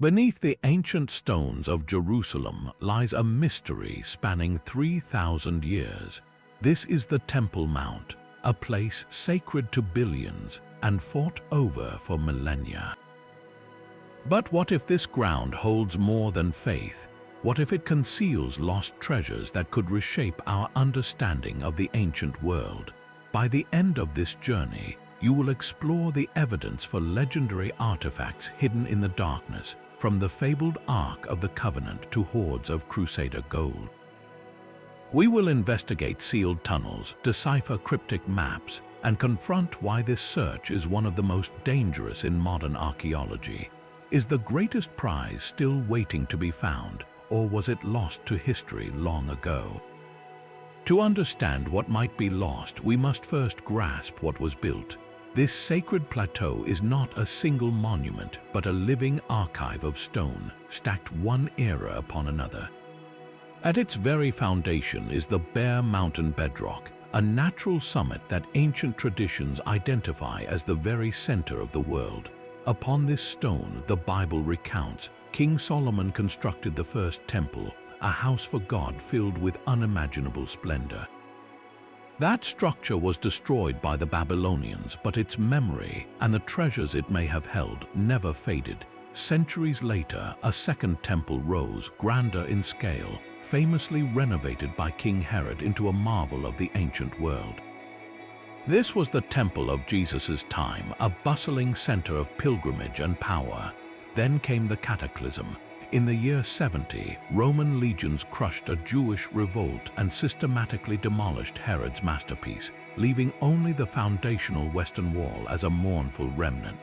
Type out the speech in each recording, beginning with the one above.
Beneath the ancient stones of Jerusalem lies a mystery spanning 3,000 years. This is the Temple Mount, a place sacred to billions and fought over for millennia. But what if this ground holds more than faith? What if it conceals lost treasures that could reshape our understanding of the ancient world? By the end of this journey, you will explore the evidence for legendary artifacts hidden in the darkness, from the fabled Ark of the Covenant to hoards of Crusader gold. We will investigate sealed tunnels, decipher cryptic maps, and confront why this search is one of the most dangerous in modern archaeology. Is the greatest prize still waiting to be found, or was it lost to history long ago? To understand what might be lost, we must first grasp what was built. This sacred plateau is not a single monument, but a living archive of stone, stacked one era upon another. At its very foundation is the bare mountain bedrock, a natural summit that ancient traditions identify as the very center of the world. Upon this stone, the Bible recounts, King Solomon constructed the first temple, a house for God filled with unimaginable splendor. That structure was destroyed by the Babylonians, but its memory and the treasures it may have held never faded. Centuries later, a second temple rose, grander in scale, famously renovated by King Herod into a marvel of the ancient world. This was the Temple of Jesus' time, a bustling center of pilgrimage and power. Then came the cataclysm. In the year 70, Roman legions crushed a Jewish revolt and systematically demolished Herod's masterpiece, leaving only the foundational Western Wall as a mournful remnant.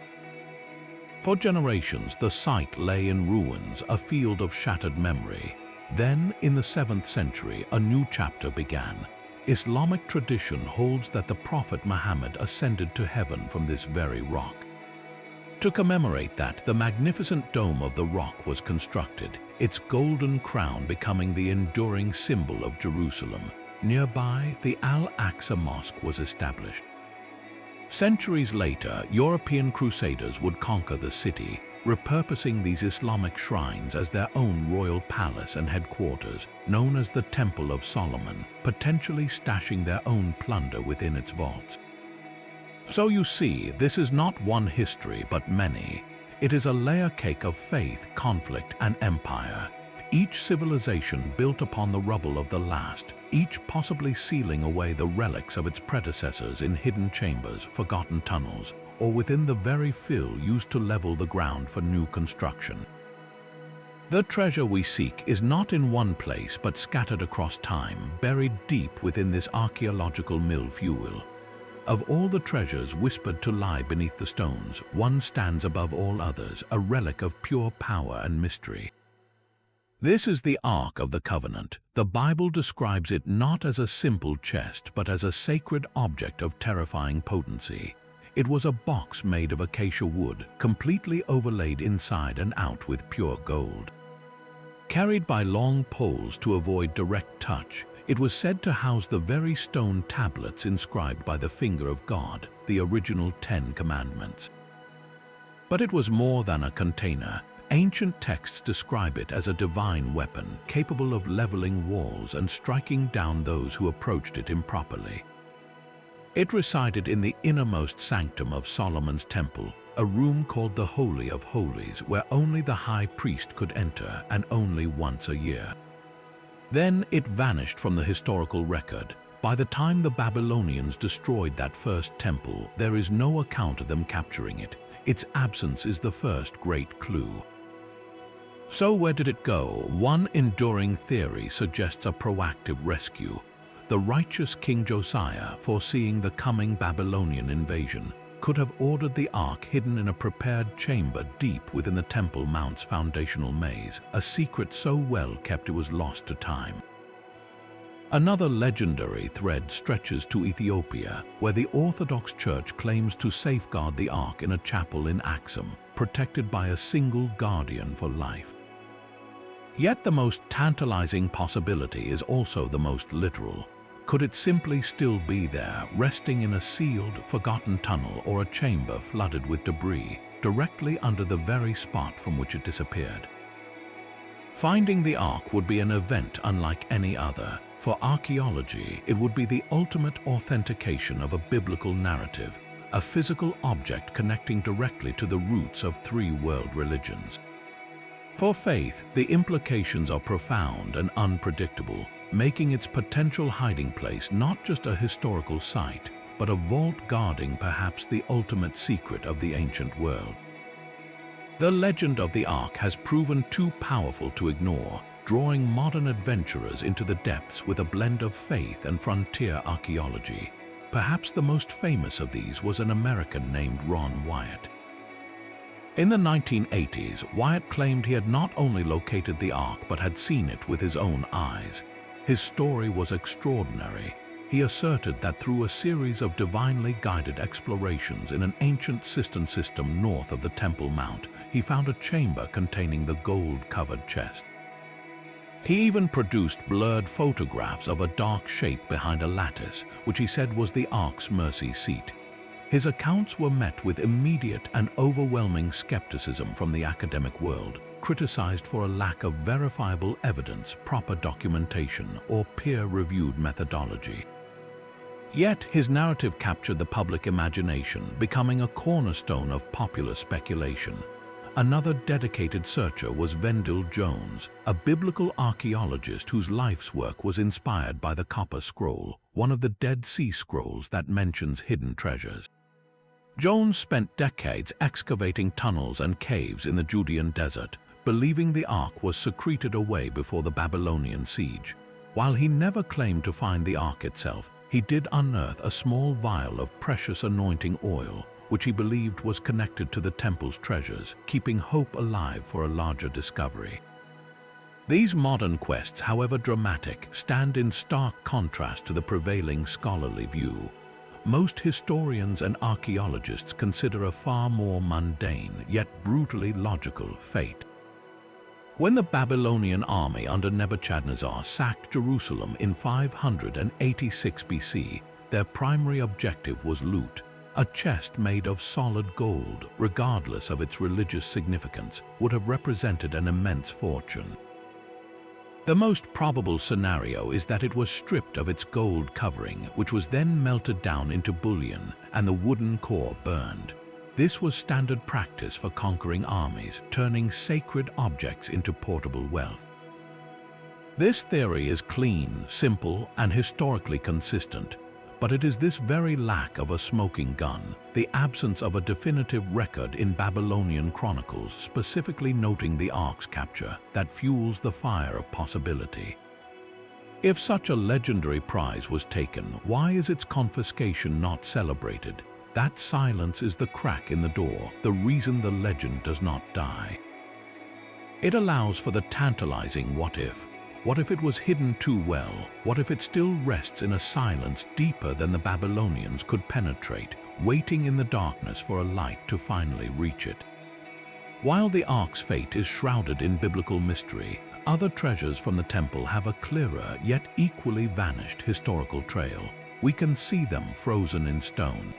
For generations, the site lay in ruins, a field of shattered memory. Then, in the 7th century, a new chapter began. Islamic tradition holds that the Prophet Muhammad ascended to heaven from this very rock. To commemorate that, the magnificent dome of the rock was constructed, its golden crown becoming the enduring symbol of Jerusalem. Nearby, the Al-Aqsa Mosque was established. Centuries later, European crusaders would conquer the city, repurposing these Islamic shrines as their own royal palace and headquarters, known as the Temple of Solomon, potentially stashing their own plunder within its vaults. So you see, this is not one history, but many. It is a layer cake of faith, conflict, and empire. Each civilization built upon the rubble of the last, each possibly sealing away the relics of its predecessors in hidden chambers, forgotten tunnels, or within the very fill used to level the ground for new construction. The treasure we seek is not in one place, but scattered across time, buried deep within this archaeological millefeuille. Of all the treasures whispered to lie beneath the stones, one stands above all others, a relic of pure power and mystery. This is the Ark of the Covenant. The Bible describes it not as a simple chest, but as a sacred object of terrifying potency. It was a box made of acacia wood, completely overlaid inside and out with pure gold. Carried by long poles to avoid direct touch, it was said to house the very stone tablets inscribed by the finger of God, the original 10 Commandments. But it was more than a container. Ancient texts describe it as a divine weapon, capable of leveling walls and striking down those who approached it improperly. It resided in the innermost sanctum of Solomon's temple, a room called the Holy of Holies, where only the high priest could enter, and only once a year. Then it vanished from the historical record. By the time the Babylonians destroyed that first temple, there is no account of them capturing it. Its absence is the first great clue. So where did it go? One enduring theory suggests a proactive rescue. The righteous King Josiah, foreseeing the coming Babylonian invasion, could have ordered the ark hidden in a prepared chamber deep within the Temple Mount's foundational maze, a secret so well kept it was lost to time. Another legendary thread stretches to Ethiopia, where the Orthodox Church claims to safeguard the ark in a chapel in Axum, protected by a single guardian for life. Yet the most tantalizing possibility is also the most literal. Could it simply still be there, resting in a sealed, forgotten tunnel or a chamber flooded with debris? directly under the very spot from which it disappeared. Finding the ark would be an event unlike any other. For archaeology, it would be the ultimate authentication of a biblical narrative, a physical object connecting directly to the roots of three world religions. For faith, the implications are profound and unpredictable, making its potential hiding place not just a historical site, but a vault guarding perhaps the ultimate secret of the ancient world. The legend of the Ark has proven too powerful to ignore, drawing modern adventurers into the depths with a blend of faith and frontier archaeology. Perhaps the most famous of these was an American named Ron Wyatt. In the 1980s, Wyatt claimed he had not only located the Ark but had seen it with his own eyes. His story was extraordinary. He asserted that through a series of divinely guided explorations in an ancient cistern system north of the Temple Mount, he found a chamber containing the gold-covered chest. He even produced blurred photographs of a dark shape behind a lattice, which he said was the Ark's mercy seat. His accounts were met with immediate and overwhelming skepticism from the academic world, criticized for a lack of verifiable evidence, proper documentation, or peer-reviewed methodology. Yet his narrative captured the public imagination, becoming a cornerstone of popular speculation. Another dedicated searcher was Vendell Jones, a biblical archaeologist whose life's work was inspired by the Copper Scroll, one of the Dead Sea Scrolls that mentions hidden treasures. Jones spent decades excavating tunnels and caves in the Judean desert, believing the Ark was secreted away before the Babylonian siege. While he never claimed to find the Ark itself, he did unearth a small vial of precious anointing oil, which he believed was connected to the temple's treasures, keeping hope alive for a larger discovery. These modern quests, however dramatic, stand in stark contrast to the prevailing scholarly view. Most historians and archaeologists consider a far more mundane, yet brutally logical fate. When the Babylonian army under Nebuchadnezzar sacked Jerusalem in 586 BC, their primary objective was loot. A chest made of solid gold, regardless of its religious significance, would have represented an immense fortune. The most probable scenario is that it was stripped of its gold covering, which was then melted down into bullion and the wooden core burned. This was standard practice for conquering armies, turning sacred objects into portable wealth. This theory is clean, simple, and historically consistent, but it is this very lack of a smoking gun, the absence of a definitive record in Babylonian chronicles specifically noting the Ark's capture, that fuels the fire of possibility. If such a legendary prize was taken, why is its confiscation not celebrated? That silence is the crack in the door, the reason the legend does not die. It allows for the tantalizing what if. What if it was hidden too well? What if it still rests in a silence deeper than the Babylonians could penetrate, waiting in the darkness for a light to finally reach it? While the Ark's fate is shrouded in biblical mystery, other treasures from the temple have a clearer yet equally vanished historical trail. We can see them frozen in stone.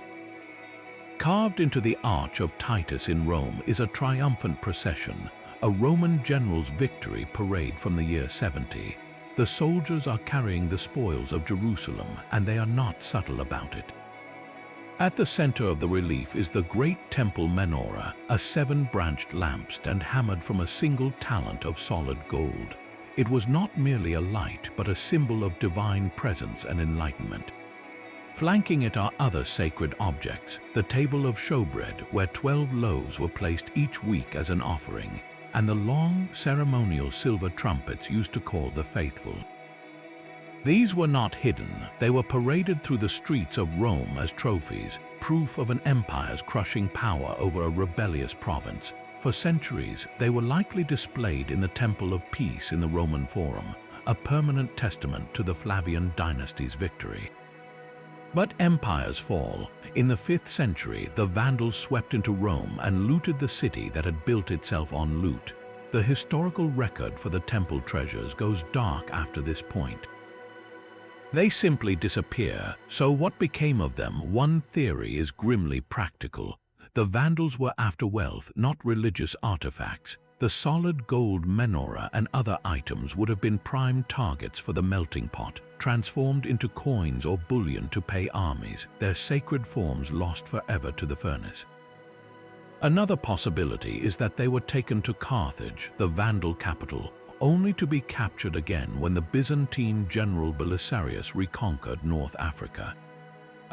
Carved into the Arch of Titus in Rome is a triumphant procession, a Roman general's victory parade from the year 70. The soldiers are carrying the spoils of Jerusalem, and they are not subtle about it. At the center of the relief is the great Temple Menorah, a 7-branched lampstand hammered from a single talent of solid gold. It was not merely a light, but a symbol of divine presence and enlightenment. Flanking it are other sacred objects, the table of showbread, where 12 loaves were placed each week as an offering, and the long, ceremonial silver trumpets used to call the faithful. These were not hidden, they were paraded through the streets of Rome as trophies, proof of an empire's crushing power over a rebellious province. For centuries, they were likely displayed in the Temple of Peace in the Roman Forum, a permanent testament to the Flavian dynasty's victory. But empires fall. In the 5th century, the Vandals swept into Rome and looted the city that had built itself on loot. The historical record for the temple treasures goes dark after this point. They simply disappear, so what became of them? One theory is grimly practical. The Vandals were after wealth, not religious artifacts. The solid gold menorah and other items would have been prime targets for the melting pot, transformed into coins or bullion to pay armies, their sacred forms lost forever to the furnace. Another possibility is that they were taken to Carthage, the Vandal capital, only to be captured again when the Byzantine general Belisarius reconquered North Africa.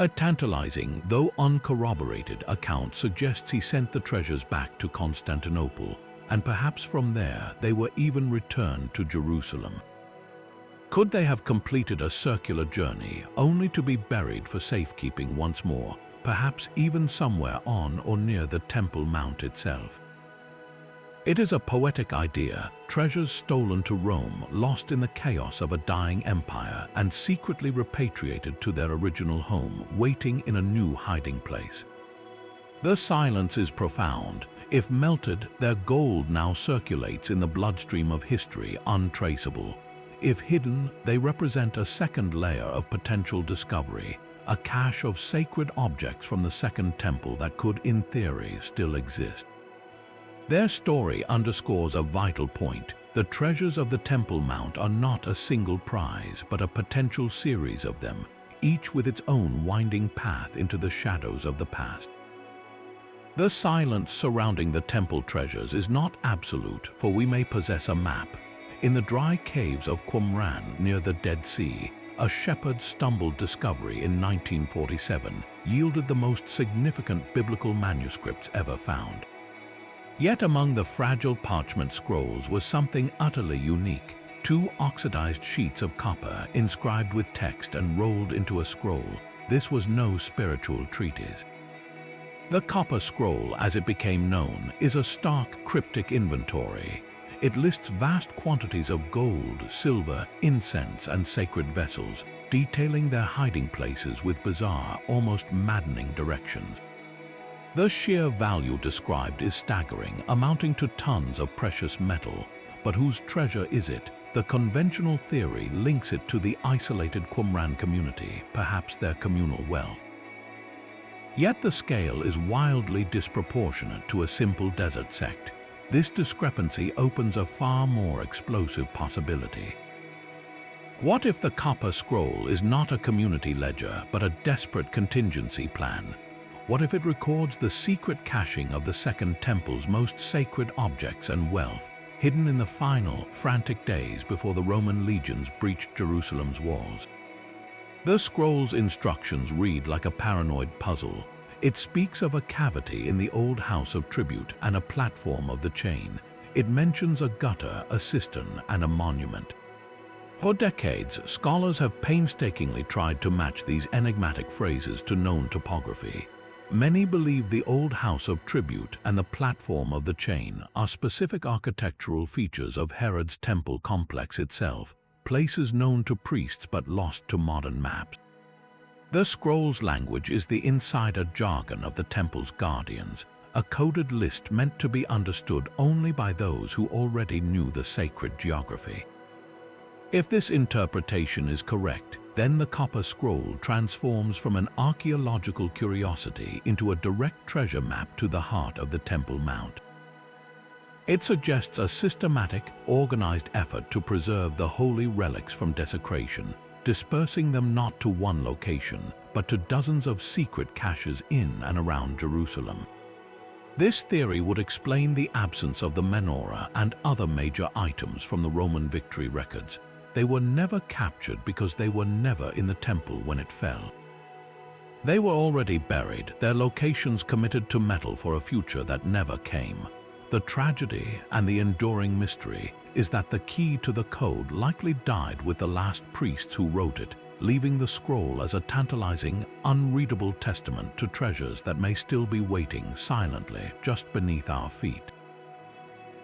A tantalizing, though uncorroborated, account suggests he sent the treasures back to Constantinople, and perhaps from there they were even returned to Jerusalem. Could they have completed a circular journey only to be buried for safekeeping once more, perhaps even somewhere on or near the Temple Mount itself? It is a poetic idea, treasures stolen to Rome, lost in the chaos of a dying empire, and secretly repatriated to their original home, waiting in a new hiding place. The silence is profound. If melted, their gold now circulates in the bloodstream of history, untraceable. If hidden, they represent a second layer of potential discovery, a cache of sacred objects from the Second Temple that could, in theory, still exist. Their story underscores a vital point. The treasures of the Temple Mount are not a single prize, but a potential series of them, each with its own winding path into the shadows of the past. The silence surrounding the temple treasures is not absolute, for we may possess a map. In the dry caves of Qumran near the Dead Sea, a shepherd's stumbled discovery in 1947 yielded the most significant biblical manuscripts ever found. Yet among the fragile parchment scrolls was something utterly unique: 2 oxidized sheets of copper inscribed with text and rolled into a scroll. This was no spiritual treatise. The Copper Scroll, as it became known, is a stark, cryptic inventory. It lists vast quantities of gold, silver, incense, and sacred vessels, detailing their hiding places with bizarre, almost maddening directions. The sheer value described is staggering, amounting to tons of precious metal. But whose treasure is it? The conventional theory links it to the isolated Qumran community, perhaps their communal wealth. Yet the scale is wildly disproportionate to a simple desert sect. This discrepancy opens a far more explosive possibility. What if the Copper Scroll is not a community ledger, but a desperate contingency plan? What if it records the secret caching of the Second Temple's most sacred objects and wealth, hidden in the final, frantic days before the Roman legions breached Jerusalem's walls? The scroll's instructions read like a paranoid puzzle. It speaks of a cavity in the old house of tribute and a platform of the chain. It mentions a gutter, a cistern, and a monument. For decades, scholars have painstakingly tried to match these enigmatic phrases to known topography. Many believe the old house of tribute and the platform of the chain are specific architectural features of Herod's temple complex itself, places known to priests but lost to modern maps. The scroll's language is the insider jargon of the temple's guardians, a coded list meant to be understood only by those who already knew the sacred geography. If this interpretation is correct, then the Copper Scroll transforms from an archaeological curiosity into a direct treasure map to the heart of the Temple Mount. It suggests a systematic, organized effort to preserve the holy relics from desecration, dispersing them not to one location, but to dozens of secret caches in and around Jerusalem. This theory would explain the absence of the menorah and other major items from the Roman victory records. They were never captured because they were never in the temple when it fell. They were already buried, their locations committed to metal for a future that never came. The tragedy and the enduring mystery is that the key to the code likely died with the last priests who wrote it, leaving the scroll as a tantalizing, unreadable testament to treasures that may still be waiting silently just beneath our feet.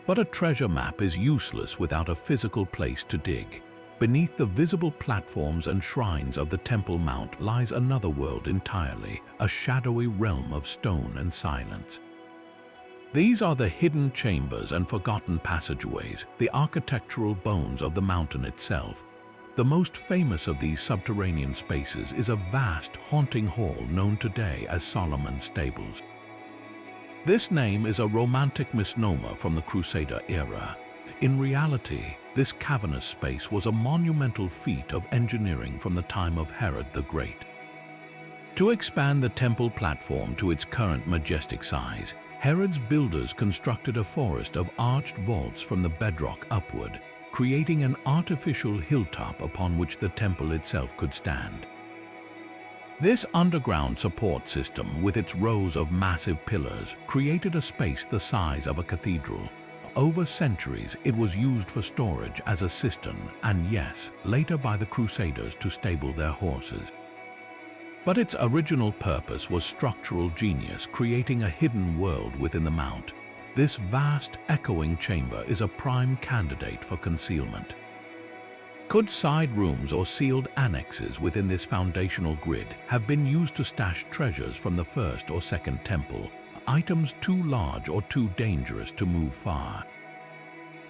But a treasure map is useless without a physical place to dig. Beneath the visible platforms and shrines of the Temple Mount lies another world entirely, a shadowy realm of stone and silence. These are the hidden chambers and forgotten passageways, the architectural bones of the mountain itself. The most famous of these subterranean spaces is a vast, haunting hall known today as Solomon's Stables. This name is a romantic misnomer from the Crusader era. In reality, this cavernous space was a monumental feat of engineering from the time of Herod the Great. To expand the temple platform to its current majestic size, Herod's builders constructed a forest of arched vaults from the bedrock upward, creating an artificial hilltop upon which the temple itself could stand. This underground support system, with its rows of massive pillars, created a space the size of a cathedral. Over centuries, it was used for storage as a cistern and, yes, later by the Crusaders to stable their horses. But its original purpose was structural genius, creating a hidden world within the mount. This vast, echoing chamber is a prime candidate for concealment. Could side rooms or sealed annexes within this foundational grid have been used to stash treasures from the first or second temple, items too large or too dangerous to move far?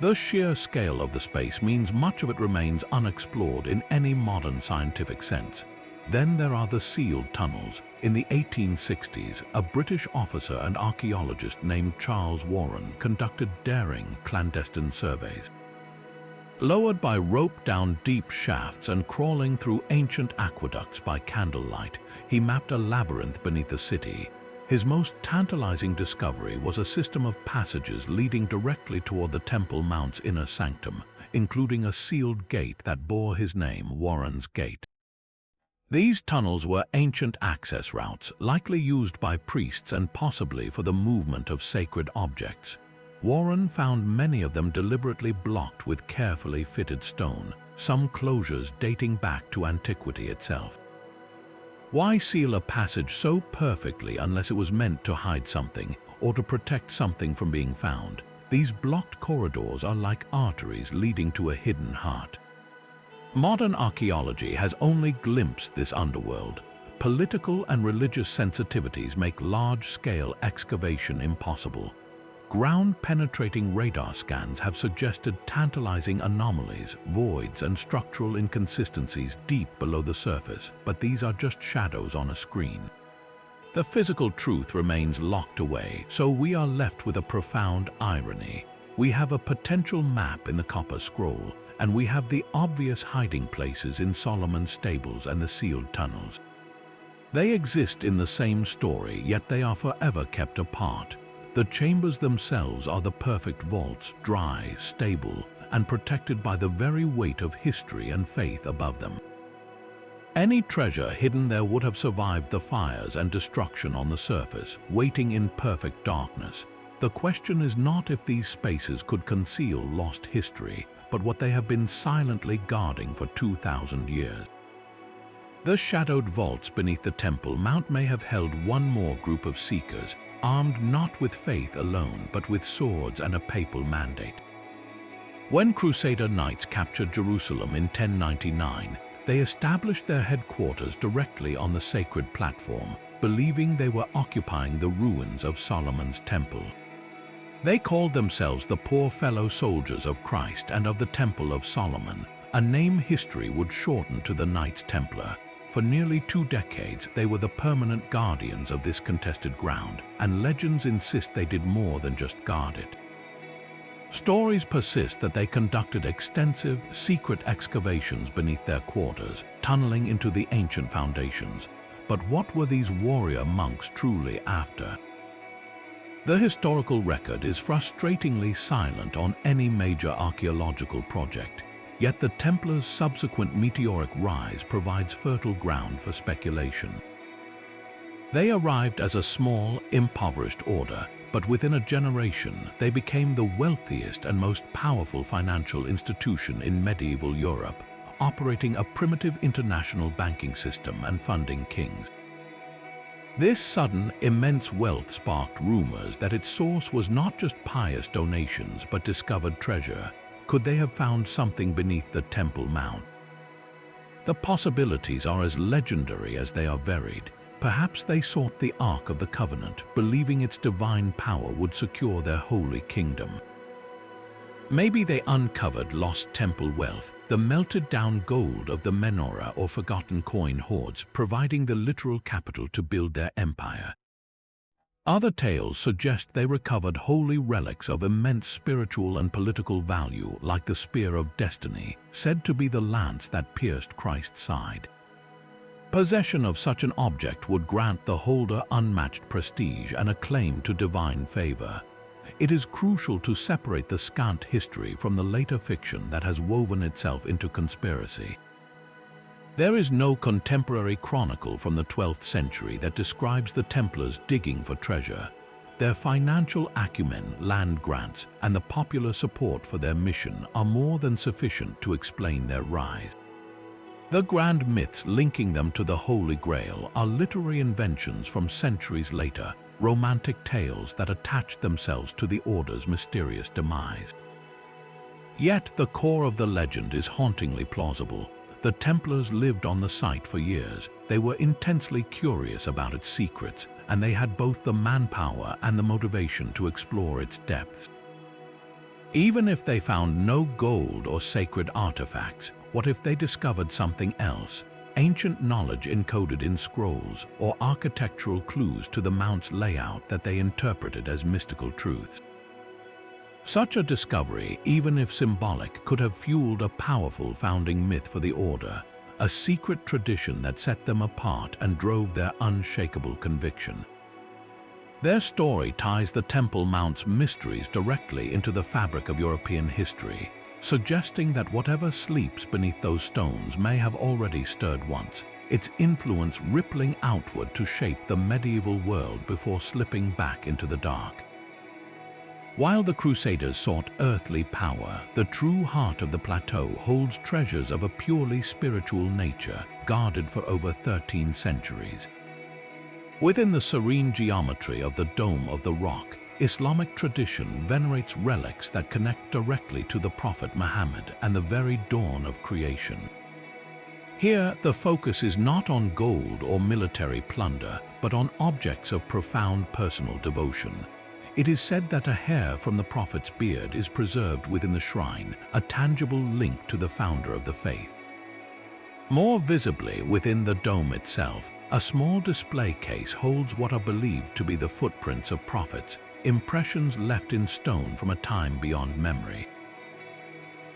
The sheer scale of the space means much of it remains unexplored in any modern scientific sense. Then there are the sealed tunnels. In the 1860s, a British officer and archaeologist named Charles Warren conducted daring clandestine surveys. Lowered by rope down deep shafts and crawling through ancient aqueducts by candlelight, he mapped a labyrinth beneath the city. His most tantalizing discovery was a system of passages leading directly toward the Temple Mount's inner sanctum, including a sealed gate that bore his name, Warren's Gate. These tunnels were ancient access routes, likely used by priests and possibly for the movement of sacred objects. Warren found many of them deliberately blocked with carefully fitted stone, some closures dating back to antiquity itself. Why seal a passage so perfectly unless it was meant to hide something or to protect something from being found? These blocked corridors are like arteries leading to a hidden heart. Modern archaeology has only glimpsed this underworld. Political and religious sensitivities make large-scale excavation impossible. Ground-penetrating radar scans have suggested tantalizing anomalies, voids, and structural inconsistencies deep below the surface, but these are just shadows on a screen. The physical truth remains locked away, so we are left with a profound irony. We have a potential map in the Copper Scroll, and we have the obvious hiding places in Solomon's stables and the sealed tunnels. They exist in the same story, yet they are forever kept apart. The chambers themselves are the perfect vaults, dry, stable, and protected by the very weight of history and faith above them. Any treasure hidden there would have survived the fires and destruction on the surface, waiting in perfect darkness. The question is not if these spaces could conceal lost history, but what they have been silently guarding for 2,000 years. The shadowed vaults beneath the Temple Mount may have held one more group of seekers, armed not with faith alone, but with swords and a papal mandate. When Crusader knights captured Jerusalem in 1099, they established their headquarters directly on the sacred platform, believing they were occupying the ruins of Solomon's temple. They called themselves the poor fellow soldiers of Christ and of the Temple of Solomon, a name history would shorten to the Knights Templar. For nearly 2 decades, they were the permanent guardians of this contested ground, and legends insist they did more than just guard it. Stories persist that they conducted extensive, secret excavations beneath their quarters, tunneling into the ancient foundations. But what were these warrior monks truly after? The historical record is frustratingly silent on any major archaeological project, yet the Templars' subsequent meteoric rise provides fertile ground for speculation. They arrived as a small, impoverished order, but within a generation they became the wealthiest and most powerful financial institution in medieval Europe, operating a primitive international banking system and funding kings. This sudden, immense wealth sparked rumors that its source was not just pious donations but discovered treasure. Could they have found something beneath the Temple Mount? The possibilities are as legendary as they are varied. Perhaps they sought the Ark of the Covenant, believing its divine power would secure their holy kingdom. Maybe they uncovered lost temple wealth, the melted-down gold of the Menorah or forgotten coin hoards, providing the literal capital to build their empire. Other tales suggest they recovered holy relics of immense spiritual and political value, like the Spear of Destiny, said to be the lance that pierced Christ's side. Possession of such an object would grant the holder unmatched prestige and a claim to divine favor. It is crucial to separate the scant history from the later fiction that has woven itself into conspiracy. There is no contemporary chronicle from the 12th century that describes the Templars digging for treasure. Their financial acumen, land grants, and the popular support for their mission are more than sufficient to explain their rise. The grand myths linking them to the Holy Grail are literary inventions from centuries later, romantic tales that attach themselves to the order's mysterious demise. Yet the core of the legend is hauntingly plausible. The Templars lived on the site for years. They were intensely curious about its secrets, and they had both the manpower and the motivation to explore its depths. Even if they found no gold or sacred artifacts, what if they discovered something else? Ancient knowledge encoded in scrolls or architectural clues to the mount's layout that they interpreted as mystical truths. Such a discovery, even if symbolic, could have fueled a powerful founding myth for the order, a secret tradition that set them apart and drove their unshakable conviction. Their story ties the Temple Mount's mysteries directly into the fabric of European history, suggesting that whatever sleeps beneath those stones may have already stirred once, its influence rippling outward to shape the medieval world before slipping back into the dark. While the Crusaders sought earthly power, the true heart of the plateau holds treasures of a purely spiritual nature, guarded for over 13 centuries. Within the serene geometry of the Dome of the Rock, Islamic tradition venerates relics that connect directly to the Prophet Muhammad and the very dawn of creation. Here, the focus is not on gold or military plunder, but on objects of profound personal devotion. It is said that a hair from the Prophet's beard is preserved within the shrine, a tangible link to the founder of the faith. More visibly within the dome itself, a small display case holds what are believed to be the footprints of prophets, impressions left in stone from a time beyond memory.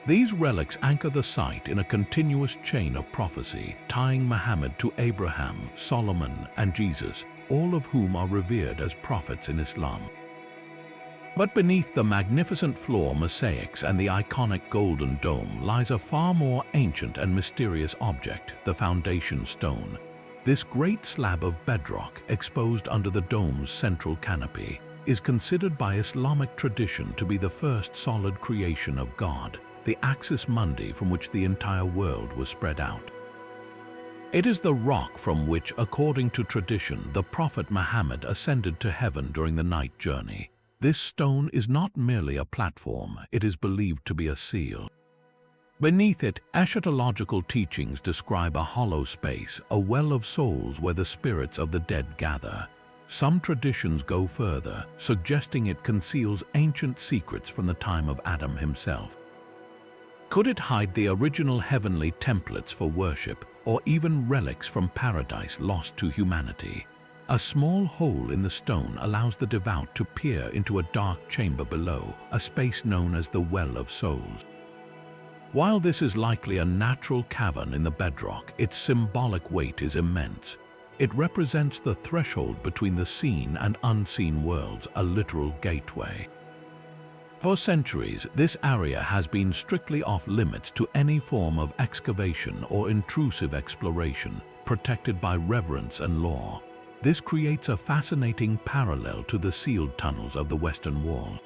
These relics anchor the site in a continuous chain of prophecy, tying Muhammad to Abraham, Solomon, and Jesus, all of whom are revered as prophets in Islam. But beneath the magnificent floor mosaics and the iconic golden dome lies a far more ancient and mysterious object, the foundation stone. This great slab of bedrock, exposed under the dome's central canopy, is considered by Islamic tradition to be the first solid creation of God, the axis mundi from which the entire world was spread out. It is the rock from which, according to tradition, the Prophet Muhammad ascended to heaven during the night journey. This stone is not merely a platform, it is believed to be a seal. Beneath it, eschatological teachings describe a hollow space, a well of souls where the spirits of the dead gather. Some traditions go further, suggesting it conceals ancient secrets from the time of Adam himself. Could it hide the original heavenly templates for worship, or even relics from paradise lost to humanity? A small hole in the stone allows the devout to peer into a dark chamber below, a space known as the Well of Souls. While this is likely a natural cavern in the bedrock, its symbolic weight is immense. It represents the threshold between the seen and unseen worlds, a literal gateway. For centuries, this area has been strictly off-limits to any form of excavation or intrusive exploration, protected by reverence and law. This creates a fascinating parallel to the sealed tunnels of the Western Wall.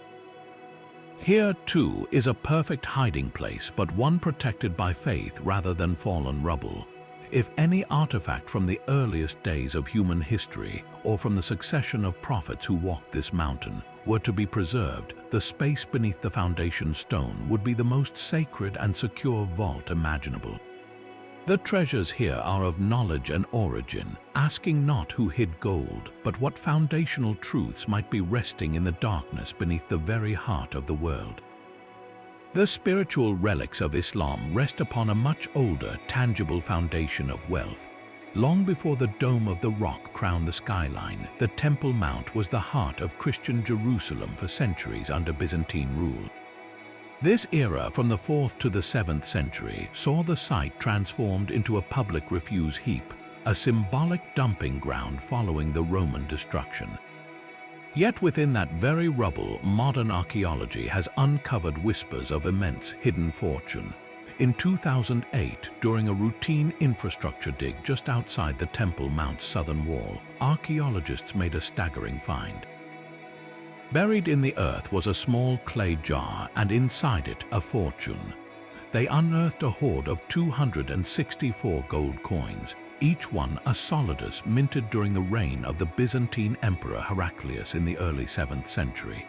Here, too, is a perfect hiding place, but one protected by faith rather than fallen rubble. If any artifact from the earliest days of human history, or from the succession of prophets who walked this mountain, were to be preserved, the space beneath the foundation stone would be the most sacred and secure vault imaginable. The treasures here are of knowledge and origin, asking not who hid gold, but what foundational truths might be resting in the darkness beneath the very heart of the world. The spiritual relics of Islam rest upon a much older, tangible foundation of wealth. Long before the Dome of the Rock crowned the skyline, the Temple Mount was the heart of Christian Jerusalem for centuries under Byzantine rule. This era, from the 4th to the 7th century, saw the site transformed into a public refuse heap, a symbolic dumping ground following the Roman destruction. Yet within that very rubble, modern archaeology has uncovered whispers of immense hidden fortune. In 2008, during a routine infrastructure dig just outside the Temple Mount's southern wall, archaeologists made a staggering find. Buried in the earth was a small clay jar, and inside it a fortune. They unearthed a hoard of 264 gold coins, each one a solidus minted during the reign of the Byzantine Emperor Heraclius in the early 7th century.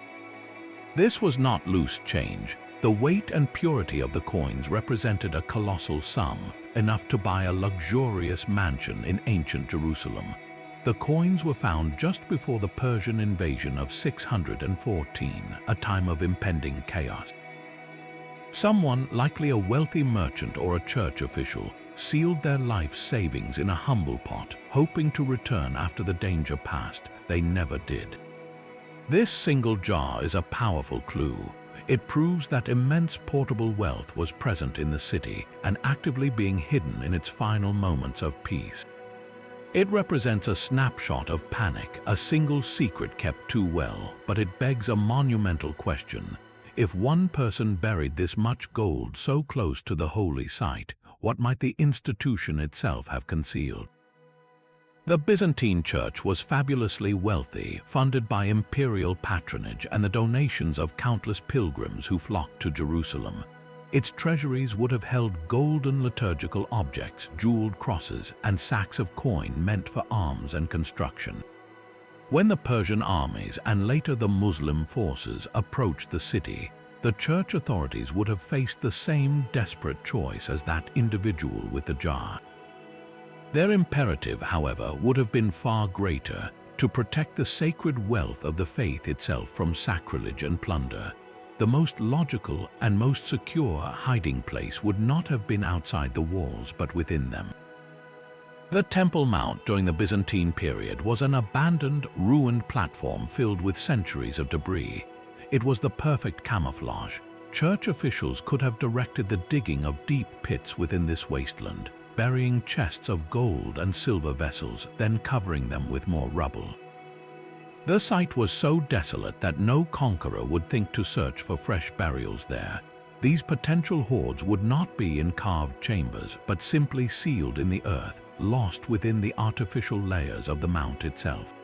This was not loose change. The weight and purity of the coins represented a colossal sum, enough to buy a luxurious mansion in ancient Jerusalem. The coins were found just before the Persian invasion of 614, a time of impending chaos. Someone, likely a wealthy merchant or a church official, sealed their life savings in a humble pot, hoping to return after the danger passed. They never did. This single jar is a powerful clue. It proves that immense portable wealth was present in the city and actively being hidden in its final moments of peace. It represents a snapshot of panic, a single secret kept too well, but it begs a monumental question. If one person buried this much gold so close to the holy site, what might the institution itself have concealed? The Byzantine Church was fabulously wealthy, funded by imperial patronage and the donations of countless pilgrims who flocked to Jerusalem. Its treasuries would have held golden liturgical objects, jeweled crosses, and sacks of coin meant for arms and construction. When the Persian armies and later the Muslim forces approached the city, the church authorities would have faced the same desperate choice as that individual with the jar. Their imperative, however, would have been far greater: to protect the sacred wealth of the faith itself from sacrilege and plunder. The most logical and most secure hiding place would not have been outside the walls, but within them. The Temple Mount during the Byzantine period was an abandoned, ruined platform filled with centuries of debris. It was the perfect camouflage. Church officials could have directed the digging of deep pits within this wasteland, burying chests of gold and silver vessels, then covering them with more rubble. The site was so desolate that no conqueror would think to search for fresh burials there. These potential hoards would not be in carved chambers, but simply sealed in the earth, lost within the artificial layers of the mount itself.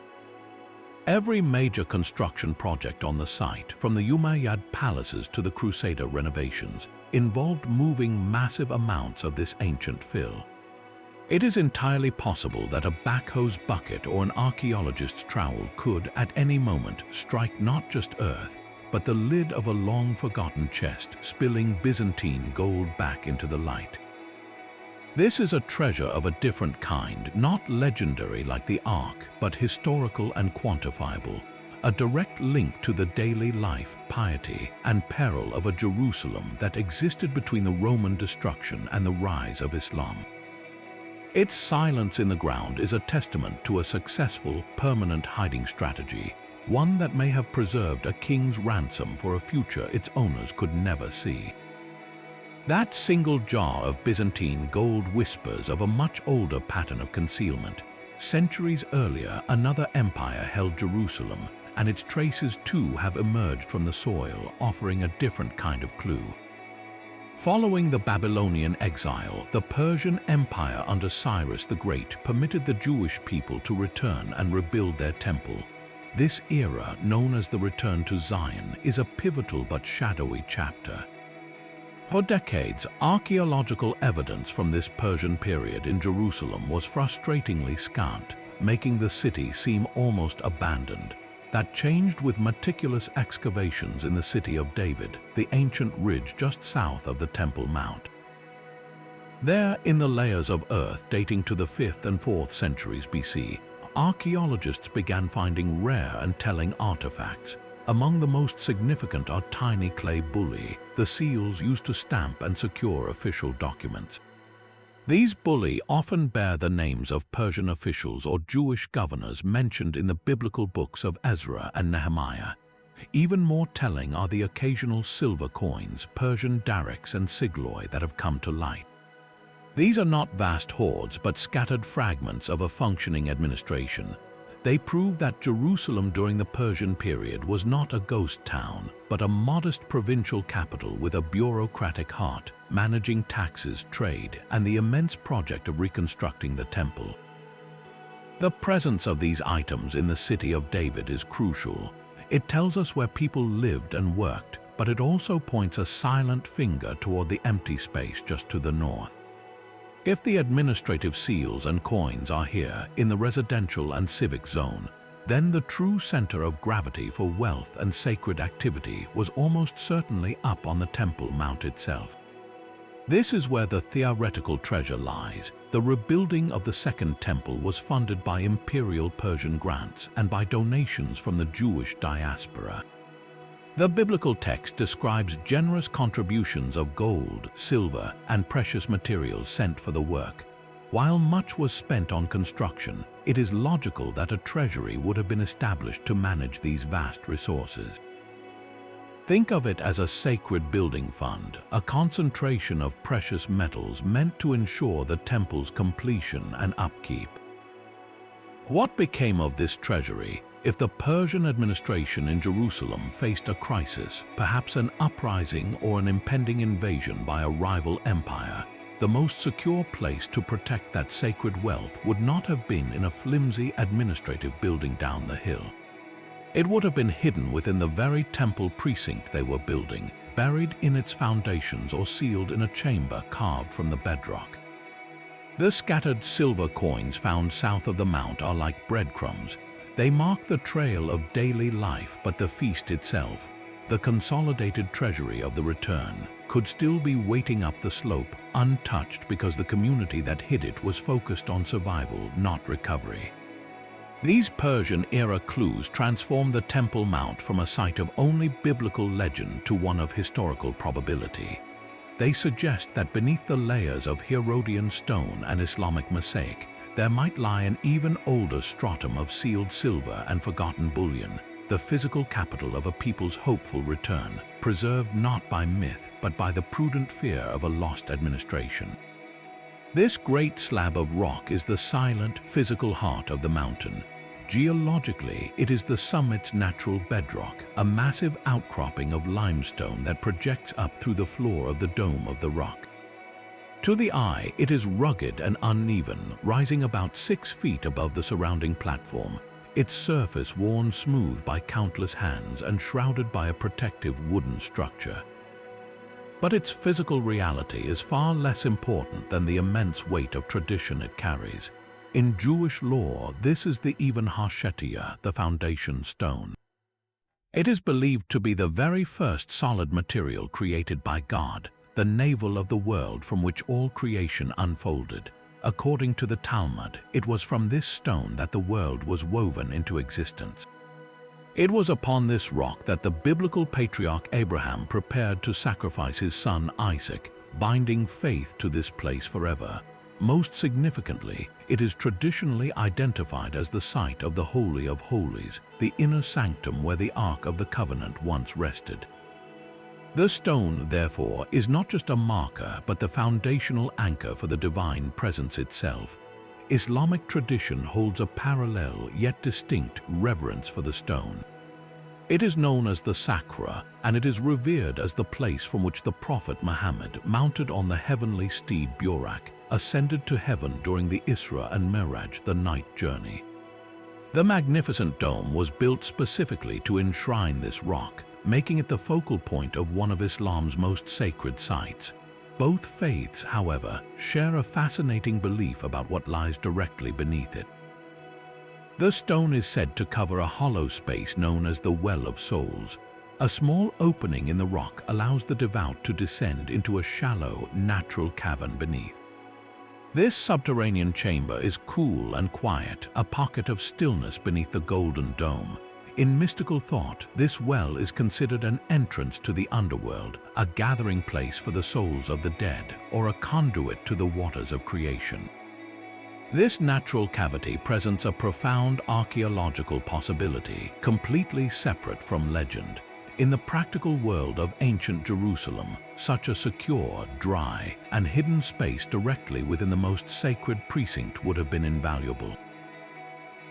Every major construction project on the site, from the Umayyad palaces to the Crusader renovations, involved moving massive amounts of this ancient fill. It is entirely possible that a backhoe's bucket or an archaeologist's trowel could, at any moment, strike not just earth, but the lid of a long-forgotten chest, spilling Byzantine gold back into the light. This is a treasure of a different kind, not legendary like the Ark, but historical and quantifiable, a direct link to the daily life, piety, and peril of a Jerusalem that existed between the Roman destruction and the rise of Islam. Its silence in the ground is a testament to a successful, permanent hiding strategy, one that may have preserved a king's ransom for a future its owners could never see. That single jar of Byzantine gold whispers of a much older pattern of concealment. Centuries earlier, another empire held Jerusalem, and its traces too have emerged from the soil, offering a different kind of clue. Following the Babylonian exile, the Persian Empire under Cyrus the Great permitted the Jewish people to return and rebuild their temple. This era, known as the Return to Zion, is a pivotal but shadowy chapter. For decades, archaeological evidence from this Persian period in Jerusalem was frustratingly scant, making the city seem almost abandoned. That changed with meticulous excavations in the city of David, the ancient ridge just south of the Temple Mount. There, in the layers of earth dating to the 5th and 4th centuries BC, archaeologists began finding rare and telling artifacts. Among the most significant are tiny clay bullae, the seals used to stamp and secure official documents. These bulli often bear the names of Persian officials or Jewish governors mentioned in the biblical books of Ezra and Nehemiah. Even more telling are the occasional silver coins, Persian darics and sigloi that have come to light. These are not vast hoards but scattered fragments of a functioning administration. They prove that Jerusalem during the Persian period was not a ghost town, but a modest provincial capital with a bureaucratic heart, managing taxes, trade, and the immense project of reconstructing the temple. The presence of these items in the city of David is crucial. It tells us where people lived and worked, but it also points a silent finger toward the empty space just to the north. If the administrative seals and coins are here in the residential and civic zone, then the true center of gravity for wealth and sacred activity was almost certainly up on the Temple Mount itself. This is where the theoretical treasure lies. The rebuilding of the Second Temple was funded by imperial Persian grants and by donations from the Jewish diaspora. The biblical text describes generous contributions of gold, silver, and precious materials sent for the work. While much was spent on construction, it is logical that a treasury would have been established to manage these vast resources. Think of it as a sacred building fund, a concentration of precious metals meant to ensure the temple's completion and upkeep. What became of this treasury? If the Persian administration in Jerusalem faced a crisis, perhaps an uprising or an impending invasion by a rival empire, the most secure place to protect that sacred wealth would not have been in a flimsy administrative building down the hill. It would have been hidden within the very temple precinct they were building, buried in its foundations or sealed in a chamber carved from the bedrock. The scattered silver coins found south of the mount are like breadcrumbs. They mark the trail of daily life, but the feast itself, the consolidated treasury of the return, could still be waiting up the slope, untouched because the community that hid it was focused on survival, not recovery. These Persian-era clues transform the Temple Mount from a site of only biblical legend to one of historical probability. They suggest that beneath the layers of Herodian stone and Islamic mosaic, there might lie an even older stratum of sealed silver and forgotten bullion, the physical capital of a people's hopeful return, preserved not by myth but by the prudent fear of a lost administration. This great slab of rock is the silent, physical heart of the mountain. Geologically, it is the summit's natural bedrock, a massive outcropping of limestone that projects up through the floor of the dome of the rock. To the eye, it is rugged and uneven, rising about 6 feet above the surrounding platform, its surface worn smooth by countless hands and shrouded by a protective wooden structure. But its physical reality is far less important than the immense weight of tradition it carries. In Jewish lore, this is the Even HaShetiyah, the foundation stone. It is believed to be the very first solid material created by God, the navel of the world from which all creation unfolded. According to the Talmud, it was from this stone that the world was woven into existence. It was upon this rock that the biblical patriarch Abraham prepared to sacrifice his son Isaac, binding faith to this place forever. Most significantly, it is traditionally identified as the site of the Holy of Holies, the inner sanctum where the Ark of the Covenant once rested. The stone, therefore, is not just a marker but the foundational anchor for the divine presence itself. Islamic tradition holds a parallel yet distinct reverence for the stone. It is known as the Sakra, and it is revered as the place from which the Prophet Muhammad, mounted on the heavenly steed Burak, ascended to heaven during the Isra and Miraj, the night journey. The magnificent dome was built specifically to enshrine this rock, making it the focal point of one of Islam's most sacred sites. Both faiths, however, share a fascinating belief about what lies directly beneath it. The stone is said to cover a hollow space known as the Well of Souls. A small opening in the rock allows the devout to descend into a shallow, natural cavern beneath. This subterranean chamber is cool and quiet, a pocket of stillness beneath the golden dome. In mystical thought, this well is considered an entrance to the underworld, a gathering place for the souls of the dead, or a conduit to the waters of creation. This natural cavity presents a profound archaeological possibility, completely separate from legend. In the practical world of ancient Jerusalem, such a secure, dry, and hidden space directly within the most sacred precinct would have been invaluable.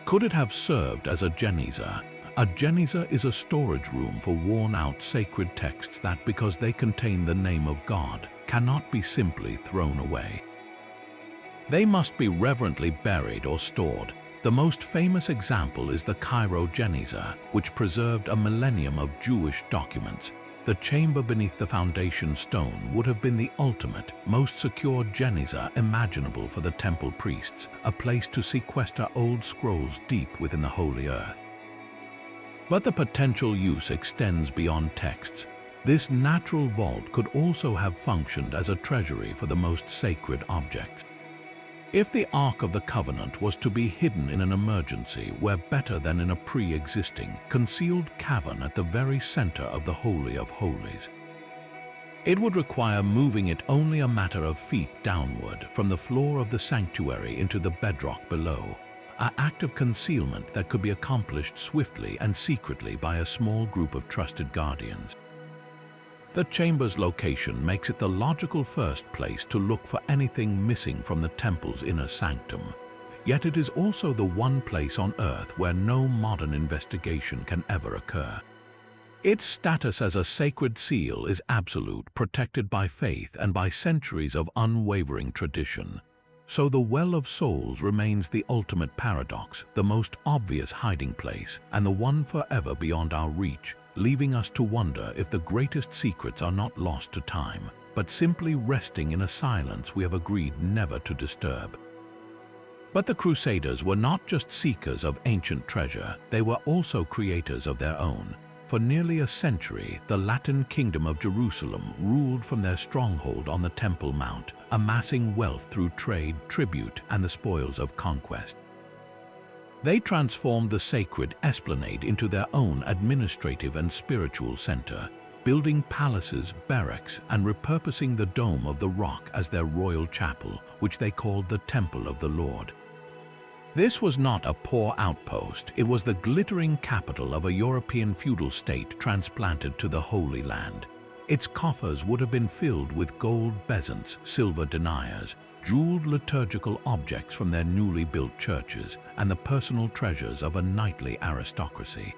Could it have served as a geniza? A geniza is a storage room for worn-out sacred texts that, because they contain the name of God, cannot be simply thrown away. They must be reverently buried or stored. The most famous example is the Cairo Geniza, which preserved a millennium of Jewish documents. The chamber beneath the foundation stone would have been the ultimate, most secure geniza imaginable for the temple priests, a place to sequester old scrolls deep within the holy earth. But the potential use extends beyond texts. This natural vault could also have functioned as a treasury for the most sacred objects. If the Ark of the Covenant was to be hidden in an emergency, where better than in a pre-existing, concealed cavern at the very center of the Holy of Holies, it would require moving it only a matter of feet downward from the floor of the sanctuary into the bedrock below, an act of concealment that could be accomplished swiftly and secretly by a small group of trusted guardians. The chamber's location makes it the logical first place to look for anything missing from the temple's inner sanctum. Yet it is also the one place on Earth where no modern investigation can ever occur. Its status as a sacred seal is absolute, protected by faith and by centuries of unwavering tradition. So the Well of Souls remains the ultimate paradox, the most obvious hiding place, and the one forever beyond our reach, leaving us to wonder if the greatest secrets are not lost to time, but simply resting in a silence we have agreed never to disturb. But the Crusaders were not just seekers of ancient treasure, they were also creators of their own. For nearly a century, the Latin Kingdom of Jerusalem ruled from their stronghold on the Temple Mount, amassing wealth through trade, tribute, and the spoils of conquest. They transformed the sacred esplanade into their own administrative and spiritual center, building palaces, barracks, and repurposing the Dome of the Rock as their royal chapel, which they called the Temple of the Lord. This was not a poor outpost, it was the glittering capital of a European feudal state transplanted to the Holy Land. Its coffers would have been filled with gold bezants, silver deniers, jeweled liturgical objects from their newly built churches, and the personal treasures of a knightly aristocracy.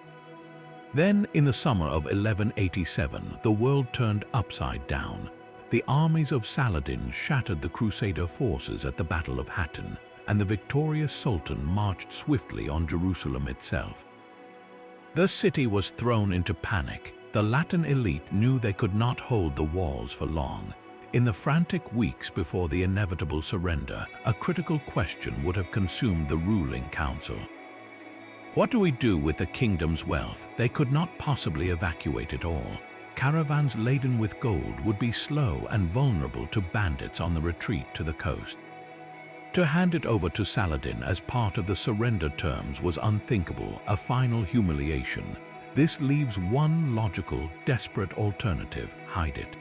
Then, in the summer of 1187, the world turned upside down. The armies of Saladin shattered the Crusader forces at the Battle of Hattin, and the victorious Sultan marched swiftly on Jerusalem itself. The city was thrown into panic. The Latin elite knew they could not hold the walls for long. In the frantic weeks before the inevitable surrender, a critical question would have consumed the ruling council. What do we do with the kingdom's wealth? They could not possibly evacuate it all. Caravans laden with gold would be slow and vulnerable to bandits on the retreat to the coast. To hand it over to Saladin as part of the surrender terms was unthinkable, a final humiliation. This leaves one logical, desperate alternative: hide it.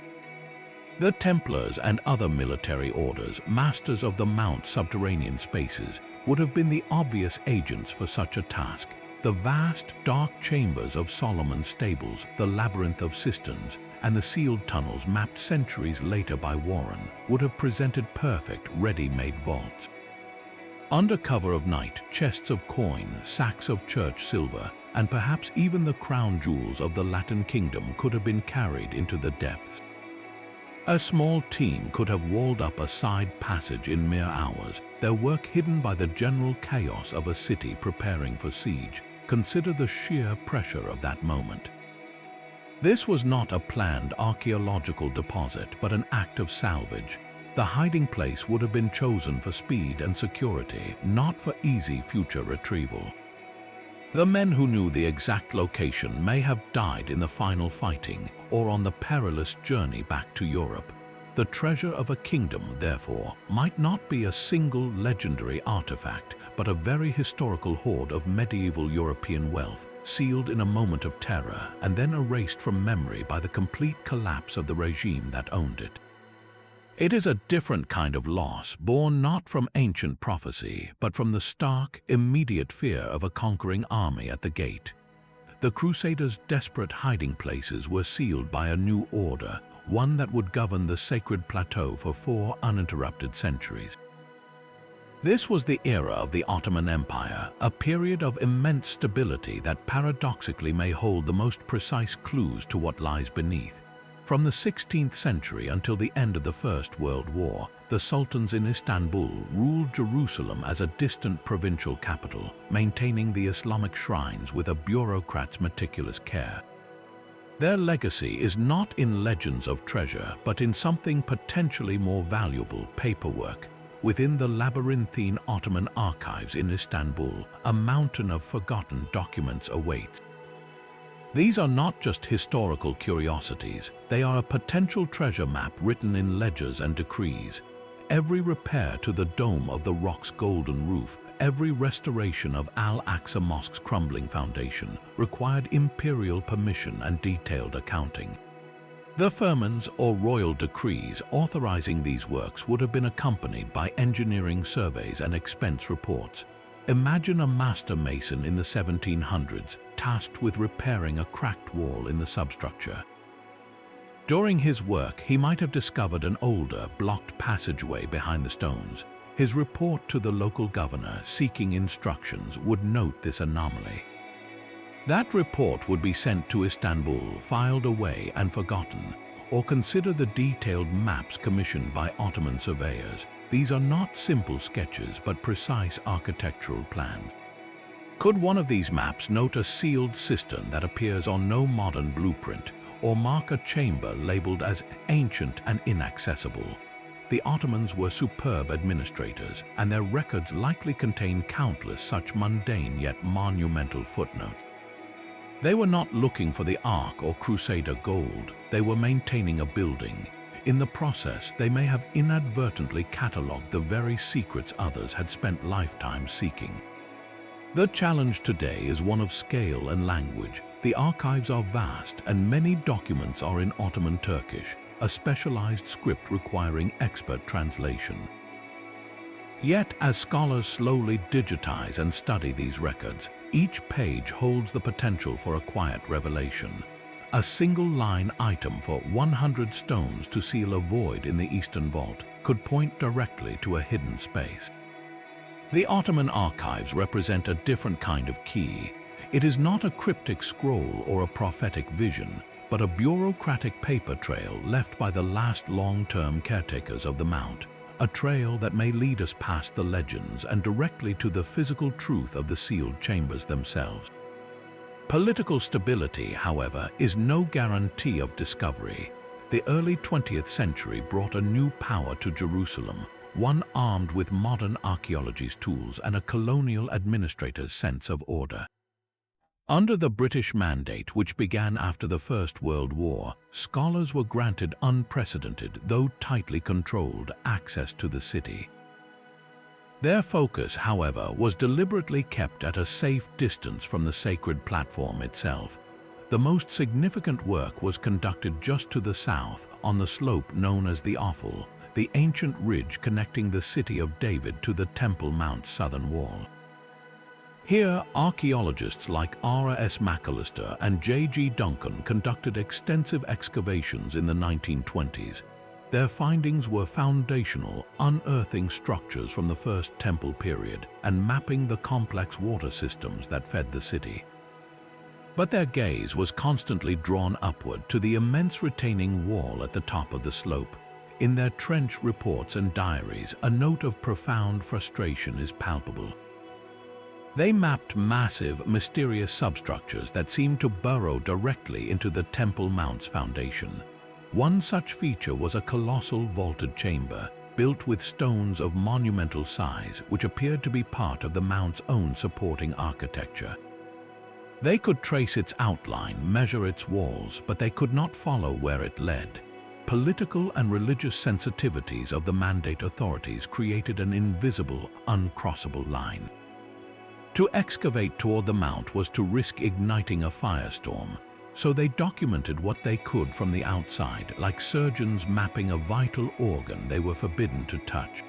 The Templars and other military orders, masters of the Mount's subterranean spaces, would have been the obvious agents for such a task. The vast, dark chambers of Solomon's stables, the labyrinth of cisterns, and the sealed tunnels mapped centuries later by Warren would have presented perfect, ready-made vaults. Under cover of night, chests of coin, sacks of church silver, and perhaps even the crown jewels of the Latin kingdom could have been carried into the depths. A small team could have walled up a side passage in mere hours, their work hidden by the general chaos of a city preparing for siege. Consider the sheer pressure of that moment. This was not a planned archaeological deposit, but an act of salvage. The hiding place would have been chosen for speed and security, not for easy future retrieval. The men who knew the exact location may have died in the final fighting or on the perilous journey back to Europe. The treasure of a kingdom, therefore, might not be a single legendary artifact, but a very historical hoard of medieval European wealth, sealed in a moment of terror and then erased from memory by the complete collapse of the regime that owned it. It is a different kind of loss, born not from ancient prophecy, but from the stark, immediate fear of a conquering army at the gate. The Crusaders' desperate hiding places were sealed by a new order, one that would govern the sacred plateau for 4 uninterrupted centuries. This was the era of the Ottoman Empire, a period of immense stability that paradoxically may hold the most precise clues to what lies beneath. From the 16th century until the end of the First World War, the sultans in Istanbul ruled Jerusalem as a distant provincial capital, maintaining the Islamic shrines with a bureaucrat's meticulous care. Their legacy is not in legends of treasure, but in something potentially more valuable: paperwork. Within the labyrinthine Ottoman archives in Istanbul, a mountain of forgotten documents awaits. These are not just historical curiosities, they are a potential treasure map written in ledgers and decrees. Every repair to the dome of the rock's golden roof, every restoration of Al-Aqsa Mosque's crumbling foundation required imperial permission and detailed accounting. The firmans or royal decrees authorizing these works would have been accompanied by engineering surveys and expense reports. Imagine a master mason in the 1700s tasked with repairing a cracked wall in the substructure. During his work, he might have discovered an older, blocked passageway behind the stones. His report to the local governor seeking instructions would note this anomaly. That report would be sent to Istanbul, filed away and forgotten, or consider the detailed maps commissioned by Ottoman surveyors. These are not simple sketches, but precise architectural plans. Could one of these maps note a sealed cistern that appears on no modern blueprint, or mark a chamber labeled as ancient and inaccessible? The Ottomans were superb administrators, and their records likely contain countless such mundane yet monumental footnotes. They were not looking for the Ark or Crusader gold, they were maintaining a building. In the process, they may have inadvertently catalogued the very secrets others had spent lifetimes seeking. The challenge today is one of scale and language. The archives are vast, and many documents are in Ottoman Turkish, a specialized script requiring expert translation. Yet, as scholars slowly digitize and study these records, each page holds the potential for a quiet revelation. A single-line item for 100 stones to seal a void in the Eastern Vault could point directly to a hidden space. The Ottoman archives represent a different kind of key. It is not a cryptic scroll or a prophetic vision, but a bureaucratic paper trail left by the last long-term caretakers of the Mount. A trail that may lead us past the legends and directly to the physical truth of the sealed chambers themselves. Political stability, however, is no guarantee of discovery. The early 20th century brought a new power to Jerusalem, one armed with modern archaeology's tools and a colonial administrator's sense of order. Under the British Mandate, which began after the First World War, scholars were granted unprecedented, though tightly controlled, access to the city. Their focus, however, was deliberately kept at a safe distance from the sacred platform itself. The most significant work was conducted just to the south, on the slope known as the Offal, the ancient ridge connecting the city of David to the Temple Mount's southern wall. Here, archaeologists like R. S. McAllister and J. G. Duncan conducted extensive excavations in the 1920s. Their findings were foundational, unearthing structures from the First Temple period and mapping the complex water systems that fed the city. But their gaze was constantly drawn upward to the immense retaining wall at the top of the slope. In their trench reports and diaries, a note of profound frustration is palpable. They mapped massive, mysterious substructures that seemed to burrow directly into the Temple Mount's foundation. One such feature was a colossal vaulted chamber, built with stones of monumental size, which appeared to be part of the Mount's own supporting architecture. They could trace its outline, measure its walls, but they could not follow where it led. political and religious sensitivities of the Mandate authorities created an invisible, uncrossable line. To excavate toward the mount was to risk igniting a firestorm, so they documented what they could from the outside, like surgeons mapping a vital organ they were forbidden to touch.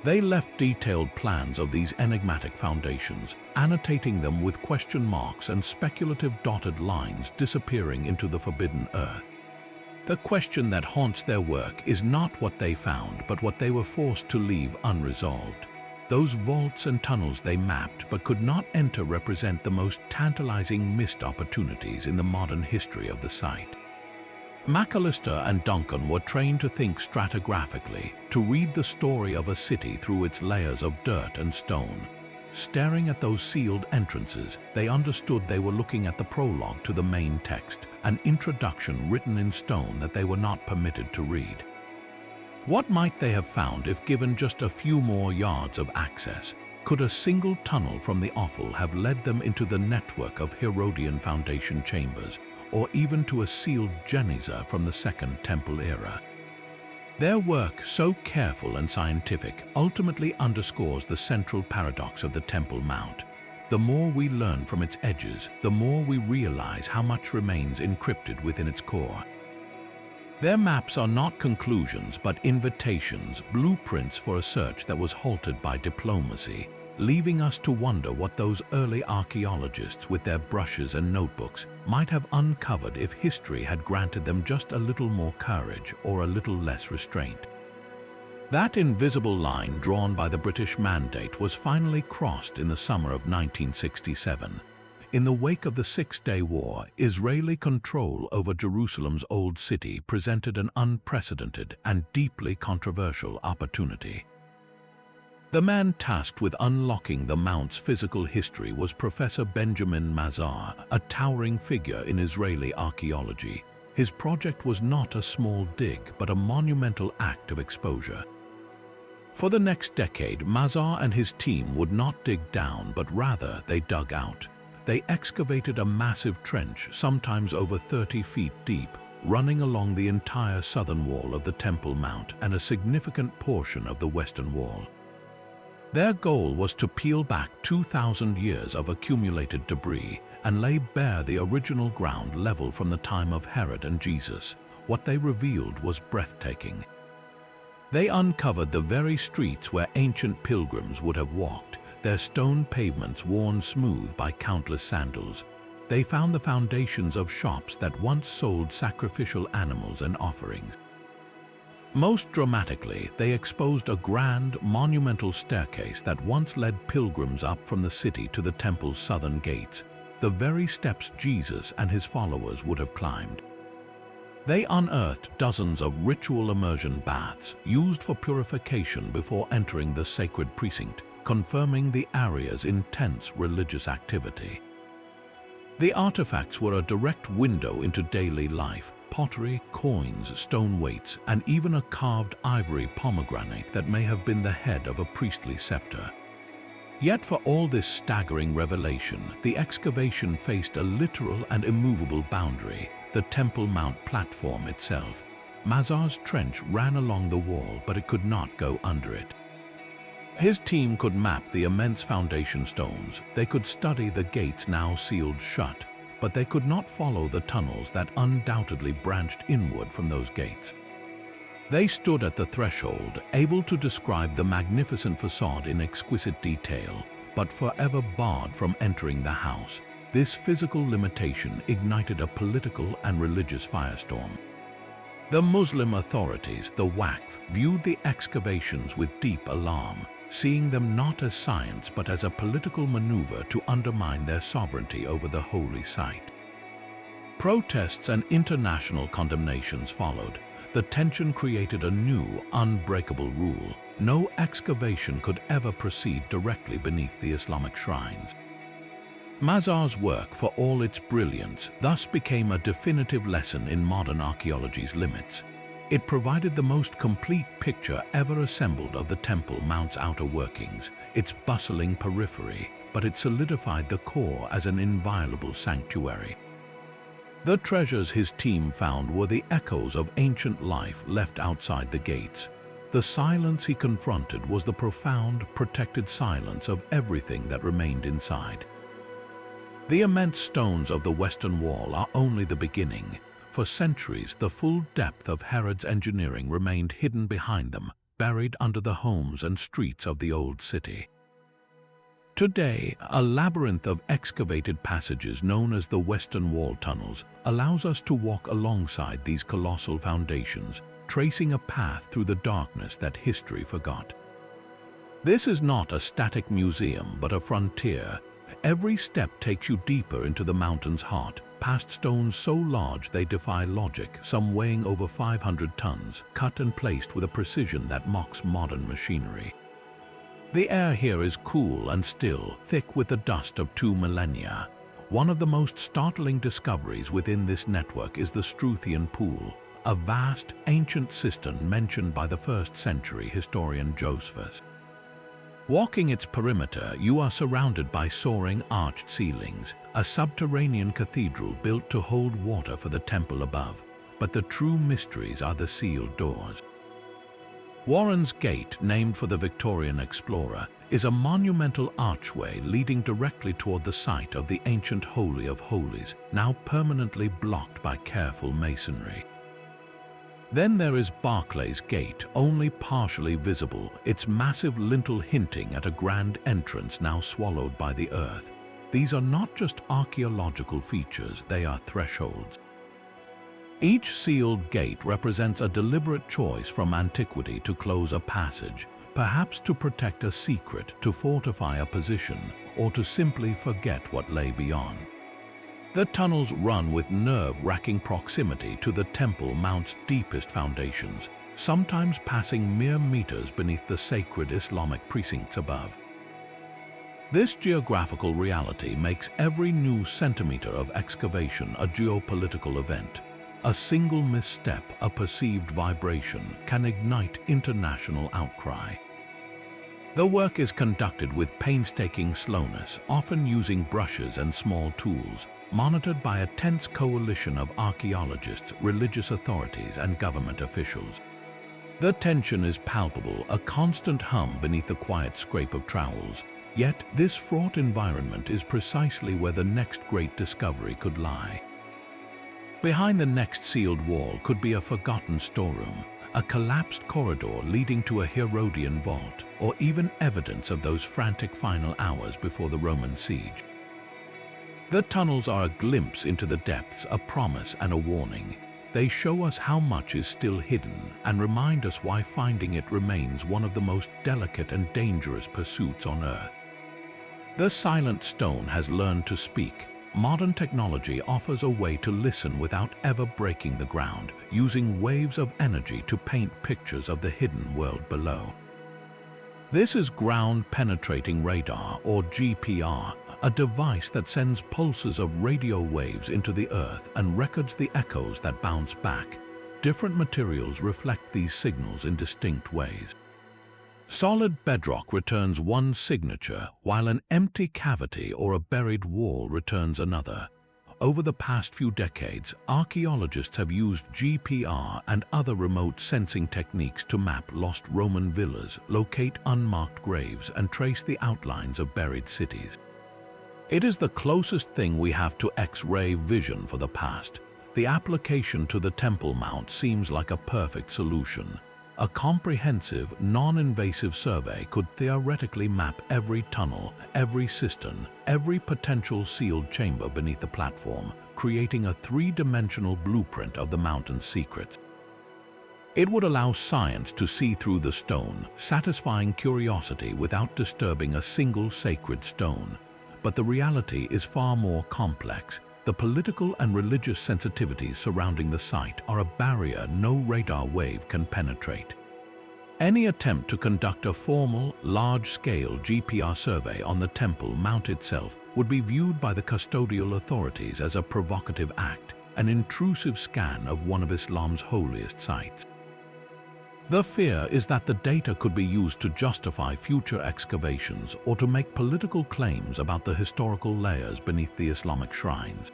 They left detailed plans of these enigmatic foundations, annotating them with question marks and speculative dotted lines disappearing into the forbidden earth. The question that haunts their work is not what they found, but what they were forced to leave unresolved. Those vaults and tunnels they mapped but could not enter represent the most tantalizing missed opportunities in the modern history of the site. McAllister and Duncan were trained to think stratigraphically, to read the story of a city through its layers of dirt and stone. Staring at those sealed entrances, they understood they were looking at the prologue to the main text, an introduction written in stone that they were not permitted to read. What might they have found if given just a few more yards of access? Could a single tunnel from the offal have led them into the network of Herodian foundation chambers, or even to a sealed geniza from the Second Temple era? Their work, so careful and scientific, ultimately underscores the central paradox of the Temple Mount. The more we learn from its edges, the more we realize how much remains encrypted within its core. Their maps are not conclusions but invitations, blueprints for a search that was halted by diplomacy, leaving us to wonder what those early archaeologists with their brushes and notebooks might have uncovered if history had granted them just a little more courage or a little less restraint. That invisible line drawn by the British Mandate was finally crossed in the summer of 1967. In the wake of the Six-Day War, Israeli control over Jerusalem's Old City presented an unprecedented and deeply controversial opportunity. The man tasked with unlocking the Mount's physical history was Professor Benjamin Mazar, a towering figure in Israeli archaeology. His project was not a small dig, but a monumental act of exposure. For the next decade, Mazar and his team would not dig down, but rather they dug out. They excavated a massive trench, sometimes over 30 feet deep, running along the entire southern wall of the Temple Mount and a significant portion of the western wall. Their goal was to peel back 2,000 years of accumulated debris and lay bare the original ground level from the time of Herod and Jesus. What they revealed was breathtaking. They uncovered the very streets where ancient pilgrims would have walked, their stone pavements worn smooth by countless sandals. They found the foundations of shops that once sold sacrificial animals and offerings. Most dramatically, they exposed a grand, monumental staircase that once led pilgrims up from the city to the temple's southern gates, the very steps Jesus and his followers would have climbed. They unearthed dozens of ritual immersion baths used for purification before entering the sacred precinct, confirming the area's intense religious activity. The artifacts were a direct window into daily life: pottery, coins, stone weights, and even a carved ivory pomegranate that may have been the head of a priestly scepter. Yet for all this staggering revelation, the excavation faced a literal and immovable boundary: the Temple Mount platform itself. Mazar's trench ran along the wall, but it could not go under it. His team could map the immense foundation stones. They could study the gates now sealed shut, but they could not follow the tunnels that undoubtedly branched inward from those gates. They stood at the threshold, able to describe the magnificent facade in exquisite detail, but forever barred from entering the house. This physical limitation ignited a political and religious firestorm. The Muslim authorities, the Waqf, viewed the excavations with deep alarm, seeing them not as science but as a political maneuver to undermine their sovereignty over the holy site. Protests and international condemnations followed. The tension created a new, unbreakable rule: no excavation could ever proceed directly beneath the Islamic shrines. Mazar's work, for all its brilliance, thus became a definitive lesson in modern archaeology's limits. It provided the most complete picture ever assembled of the Temple Mount's outer workings, its bustling periphery, but it solidified the core as an inviolable sanctuary. The treasures his team found were the echoes of ancient life left outside the gates. The silence he confronted was the profound, protected silence of everything that remained inside. The immense stones of the Western Wall are only the beginning. For centuries, the full depth of Herod's engineering remained hidden behind them, buried under the homes and streets of the old city. Today, a labyrinth of excavated passages known as the Western Wall tunnels allows us to walk alongside these colossal foundations, tracing a path through the darkness that history forgot. This is not a static museum, but a frontier. Every step takes you deeper into the mountain's heart, past stones so large they defy logic, some weighing over 500 tons, cut and placed with a precision that mocks modern machinery. The air here is cool and still, thick with the dust of 2 millennia. One of the most startling discoveries within this network is the Struthian Pool, a vast, ancient cistern mentioned by the 1st century historian Josephus. Walking its perimeter, you are surrounded by soaring arched ceilings, a subterranean cathedral built to hold water for the temple above. But the true mysteries are the sealed doors. Warren's Gate, named for the Victorian explorer, is a monumental archway leading directly toward the site of the ancient Holy of Holies, now permanently blocked by careful masonry. Then there is Barclay's Gate, only partially visible, its massive lintel hinting at a grand entrance now swallowed by the earth. These are not just archaeological features, they are thresholds. Each sealed gate represents a deliberate choice from antiquity to close a passage, perhaps to protect a secret, to fortify a position, or to simply forget what lay beyond. The tunnels run with nerve-wracking proximity to the Temple Mount's deepest foundations, sometimes passing mere meters beneath the sacred Islamic precincts above. This geographical reality makes every new centimeter of excavation a geopolitical event. A single misstep, a perceived vibration, can ignite international outcry. The work is conducted with painstaking slowness, often using brushes and small tools, monitored by a tense coalition of archaeologists, religious authorities, and government officials. The tension is palpable, a constant hum beneath the quiet scrape of trowels. Yet, this fraught environment is precisely where the next great discovery could lie. Behind the next sealed wall could be a forgotten storeroom, a collapsed corridor leading to a Herodian vault, or even evidence of those frantic final hours before the Roman siege. The tunnels are a glimpse into the depths, a promise and a warning. They show us how much is still hidden and remind us why finding it remains one of the most delicate and dangerous pursuits on Earth. The silent stone has learned to speak. Modern technology offers a way to listen without ever breaking the ground, using waves of energy to paint pictures of the hidden world below. This is ground-penetrating radar, or GPR, a device that sends pulses of radio waves into the earth and records the echoes that bounce back. Different materials reflect these signals in distinct ways. Solid bedrock returns one signature, while an empty cavity or a buried wall returns another. Over the past few decades, archaeologists have used GPR and other remote sensing techniques to map lost Roman villas, locate unmarked graves, and trace the outlines of buried cities. It is the closest thing we have to X-ray vision for the past. The application to the Temple Mount seems like a perfect solution. A comprehensive, non-invasive survey could theoretically map every tunnel, every cistern, every potential sealed chamber beneath the platform, creating a three-dimensional blueprint of the mountain's secrets. It would allow science to see through the stone, satisfying curiosity without disturbing a single sacred stone. But the reality is far more complex. The political and religious sensitivities surrounding the site are a barrier no radar wave can penetrate. Any attempt to conduct a formal, large-scale GPR survey on the Temple Mount itself would be viewed by the custodial authorities as a provocative act, an intrusive scan of one of Islam's holiest sites. The fear is that the data could be used to justify future excavations or to make political claims about the historical layers beneath the Islamic shrines.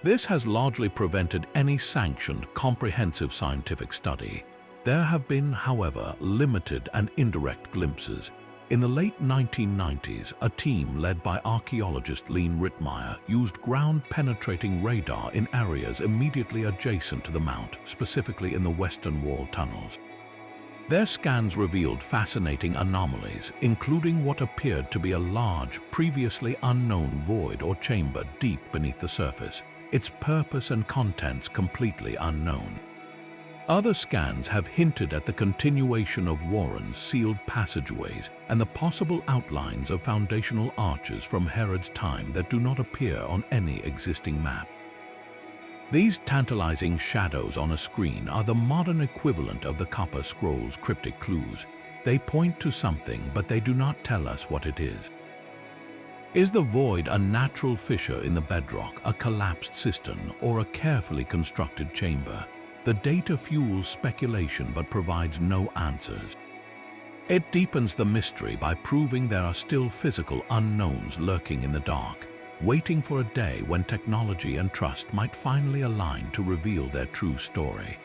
This has largely prevented any sanctioned, comprehensive scientific study. There have been, however, limited and indirect glimpses. In the late 1990s, a team led by archaeologist Lean Rittmeyer used ground-penetrating radar in areas immediately adjacent to the mount, specifically in the western wall tunnels. Their scans revealed fascinating anomalies, including what appeared to be a large, previously unknown void or chamber deep beneath the surface, its purpose and contents completely unknown. Other scans have hinted at the continuation of warrens, sealed passageways, and the possible outlines of foundational arches from Herod's time that do not appear on any existing map. These tantalizing shadows on a screen are the modern equivalent of the copper scrolls' cryptic clues. They point to something, but they do not tell us what it is. Is the void a natural fissure in the bedrock, a collapsed cistern, or a carefully constructed chamber? The data fuels speculation but provides no answers. It deepens the mystery by proving there are still physical unknowns lurking in the dark, waiting for a day when technology and trust might finally align to reveal their true story.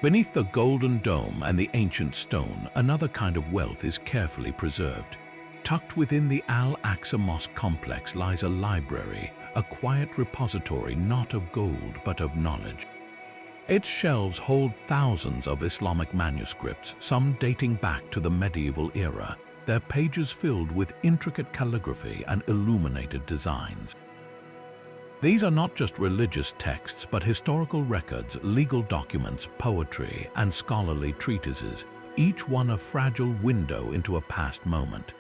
Beneath the golden dome and the ancient stone, another kind of wealth is carefully preserved. Tucked within the Al-Aqsa Mosque complex lies a library, a quiet repository not of gold but of knowledge. Its shelves hold thousands of Islamic manuscripts, some dating back to the medieval era, their pages filled with intricate calligraphy and illuminated designs. These are not just religious texts, but historical records, legal documents, poetry, and scholarly treatises, each one a fragile window into a past moment.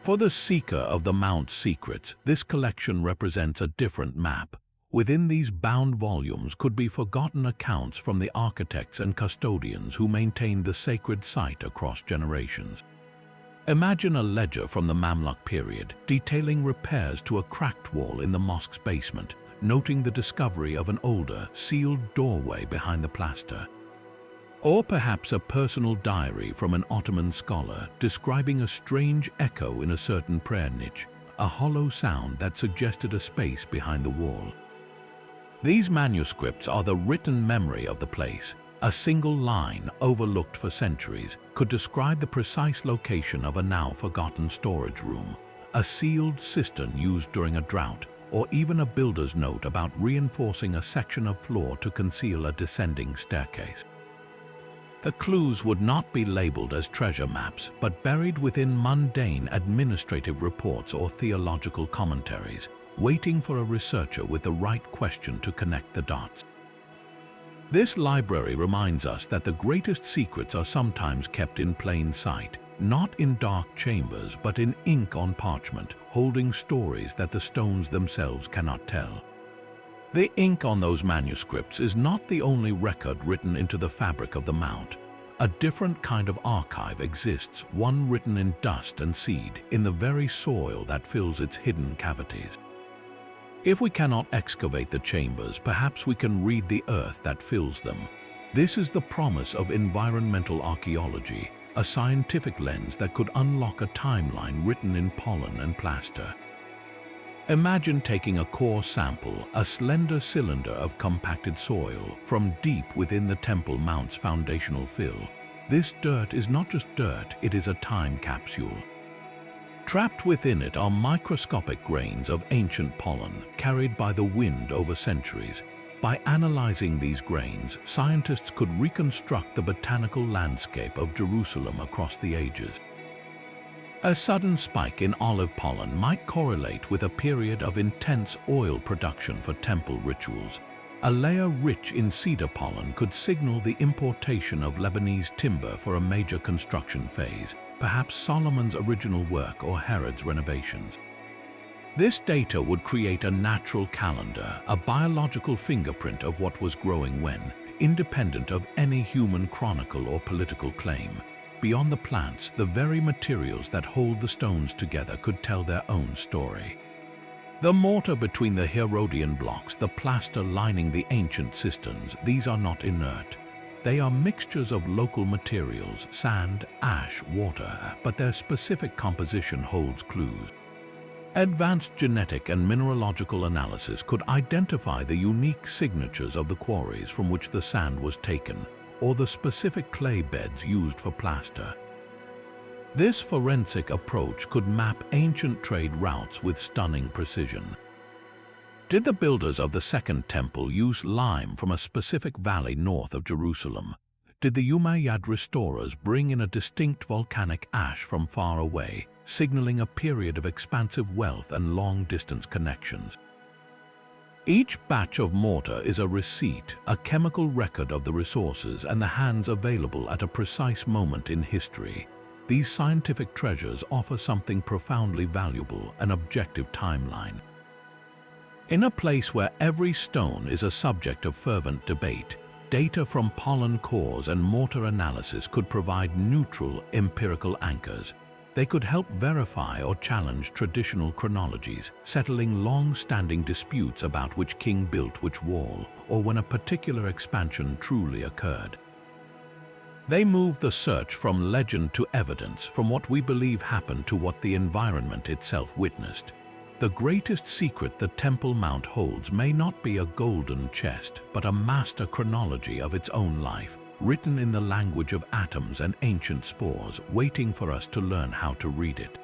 For the seeker of the Mount's secrets, this collection represents a different map. Within these bound volumes could be forgotten accounts from the architects and custodians who maintained the sacred site across generations. Imagine a ledger from the Mamluk period, detailing repairs to a cracked wall in the mosque's basement, noting the discovery of an older, sealed doorway behind the plaster. Or perhaps a personal diary from an Ottoman scholar describing a strange echo in a certain prayer niche, a hollow sound that suggested a space behind the wall. These manuscripts are the written memory of the place. A single line, overlooked for centuries, could describe the precise location of a now forgotten storage room, a sealed cistern used during a drought, or even a builder's note about reinforcing a section of floor to conceal a descending staircase. The clues would not be labeled as treasure maps, but buried within mundane administrative reports or theological commentaries, waiting for a researcher with the right question to connect the dots. This library reminds us that the greatest secrets are sometimes kept in plain sight, not in dark chambers, but in ink on parchment, holding stories that the stones themselves cannot tell. The ink on those manuscripts is not the only record written into the fabric of the Mount. A different kind of archive exists, one written in dust and seed, in the very soil that fills its hidden cavities. If we cannot excavate the chambers, perhaps we can read the earth that fills them. This is the promise of environmental archaeology, a scientific lens that could unlock a timeline written in pollen and plaster. Imagine taking a core sample, a slender cylinder of compacted soil, from deep within the Temple Mount's foundational fill. This dirt is not just dirt, it is a time capsule. Trapped within it are microscopic grains of ancient pollen, carried by the wind over centuries. By analyzing these grains, scientists could reconstruct the botanical landscape of Jerusalem across the ages. A sudden spike in olive pollen might correlate with a period of intense oil production for temple rituals. A layer rich in cedar pollen could signal the importation of Lebanese timber for a major construction phase, perhaps Solomon's original work or Herod's renovations. This data would create a natural calendar, a biological fingerprint of what was growing when, independent of any human chronicle or political claim. Beyond the plants, the very materials that hold the stones together could tell their own story. The mortar between the Herodian blocks, the plaster lining the ancient cisterns, these are not inert. They are mixtures of local materials, sand, ash, water, but their specific composition holds clues. Advanced genetic and mineralogical analysis could identify the unique signatures of the quarries from which the sand was taken, or the specific clay beds used for plaster. This forensic approach could map ancient trade routes with stunning precision. Did the builders of the Second Temple use lime from a specific valley north of Jerusalem? Did the Umayyad restorers bring in a distinct volcanic ash from far away, signaling a period of expansive wealth and long-distance connections? Each batch of mortar is a receipt, a chemical record of the resources and the hands available at a precise moment in history. These scientific treasures offer something profoundly valuable, an objective timeline. In a place where every stone is a subject of fervent debate, data from pollen cores and mortar analysis could provide neutral, empirical anchors. They could help verify or challenge traditional chronologies, settling long-standing disputes about which king built which wall, or when a particular expansion truly occurred. They move the search from legend to evidence, from what we believe happened to what the environment itself witnessed. The greatest secret the Temple Mount holds may not be a golden chest, but a master chronology of its own life, written in the language of atoms and ancient spores, waiting for us to learn how to read it.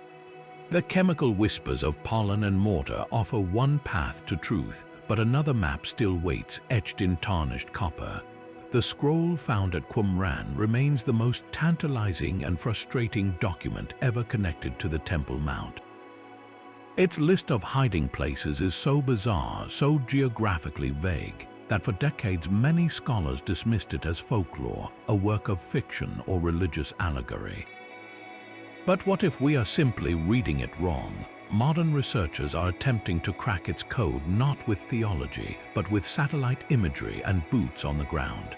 The chemical whispers of pollen and mortar offer one path to truth, but another map still waits, etched in tarnished copper. The scroll found at Qumran remains the most tantalizing and frustrating document ever connected to the Temple Mount. Its list of hiding places is so bizarre, so geographically vague, that for decades many scholars dismissed it as folklore, a work of fiction or religious allegory. But what if we are simply reading it wrong? Modern researchers are attempting to crack its code not with theology, but with satellite imagery and boots on the ground.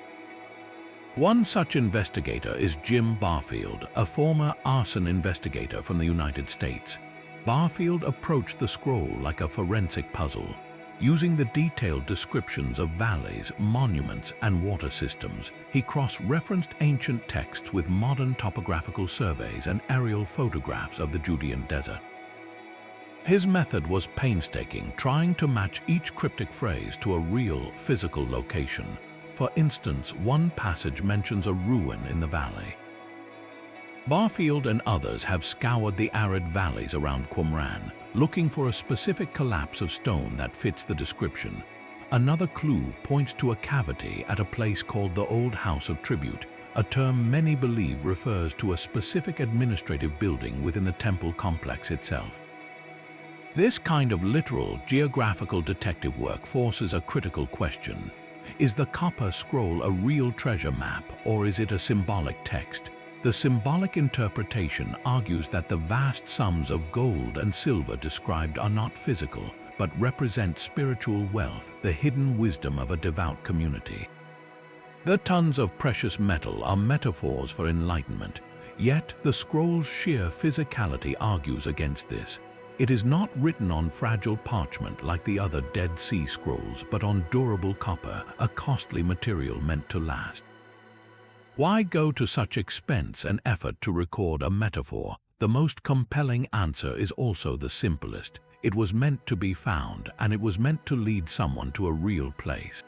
One such investigator is Jim Barfield, a former arson investigator from the United States. Barfield approached the scroll like a forensic puzzle. Using the detailed descriptions of valleys, monuments, and water systems, he cross-referenced ancient texts with modern topographical surveys and aerial photographs of the Judean desert. His method was painstaking, trying to match each cryptic phrase to a real, physical location. For instance, one passage mentions a ruin in the valley. Barfield and others have scoured the arid valleys around Qumran, looking for a specific collapse of stone that fits the description. Another clue points to a cavity at a place called the Old House of Tribute, a term many believe refers to a specific administrative building within the temple complex itself. This kind of literal, geographical detective work forces a critical question. Is the copper scroll a real treasure map, or is it a symbolic text? The symbolic interpretation argues that the vast sums of gold and silver described are not physical, but represent spiritual wealth, the hidden wisdom of a devout community. The tons of precious metal are metaphors for enlightenment, yet the scroll's sheer physicality argues against this. It is not written on fragile parchment like the other Dead Sea Scrolls, but on durable copper, a costly material meant to last. Why go to such expense and effort to record a metaphor? The most compelling answer is also the simplest. It was meant to be found, and it was meant to lead someone to a real place.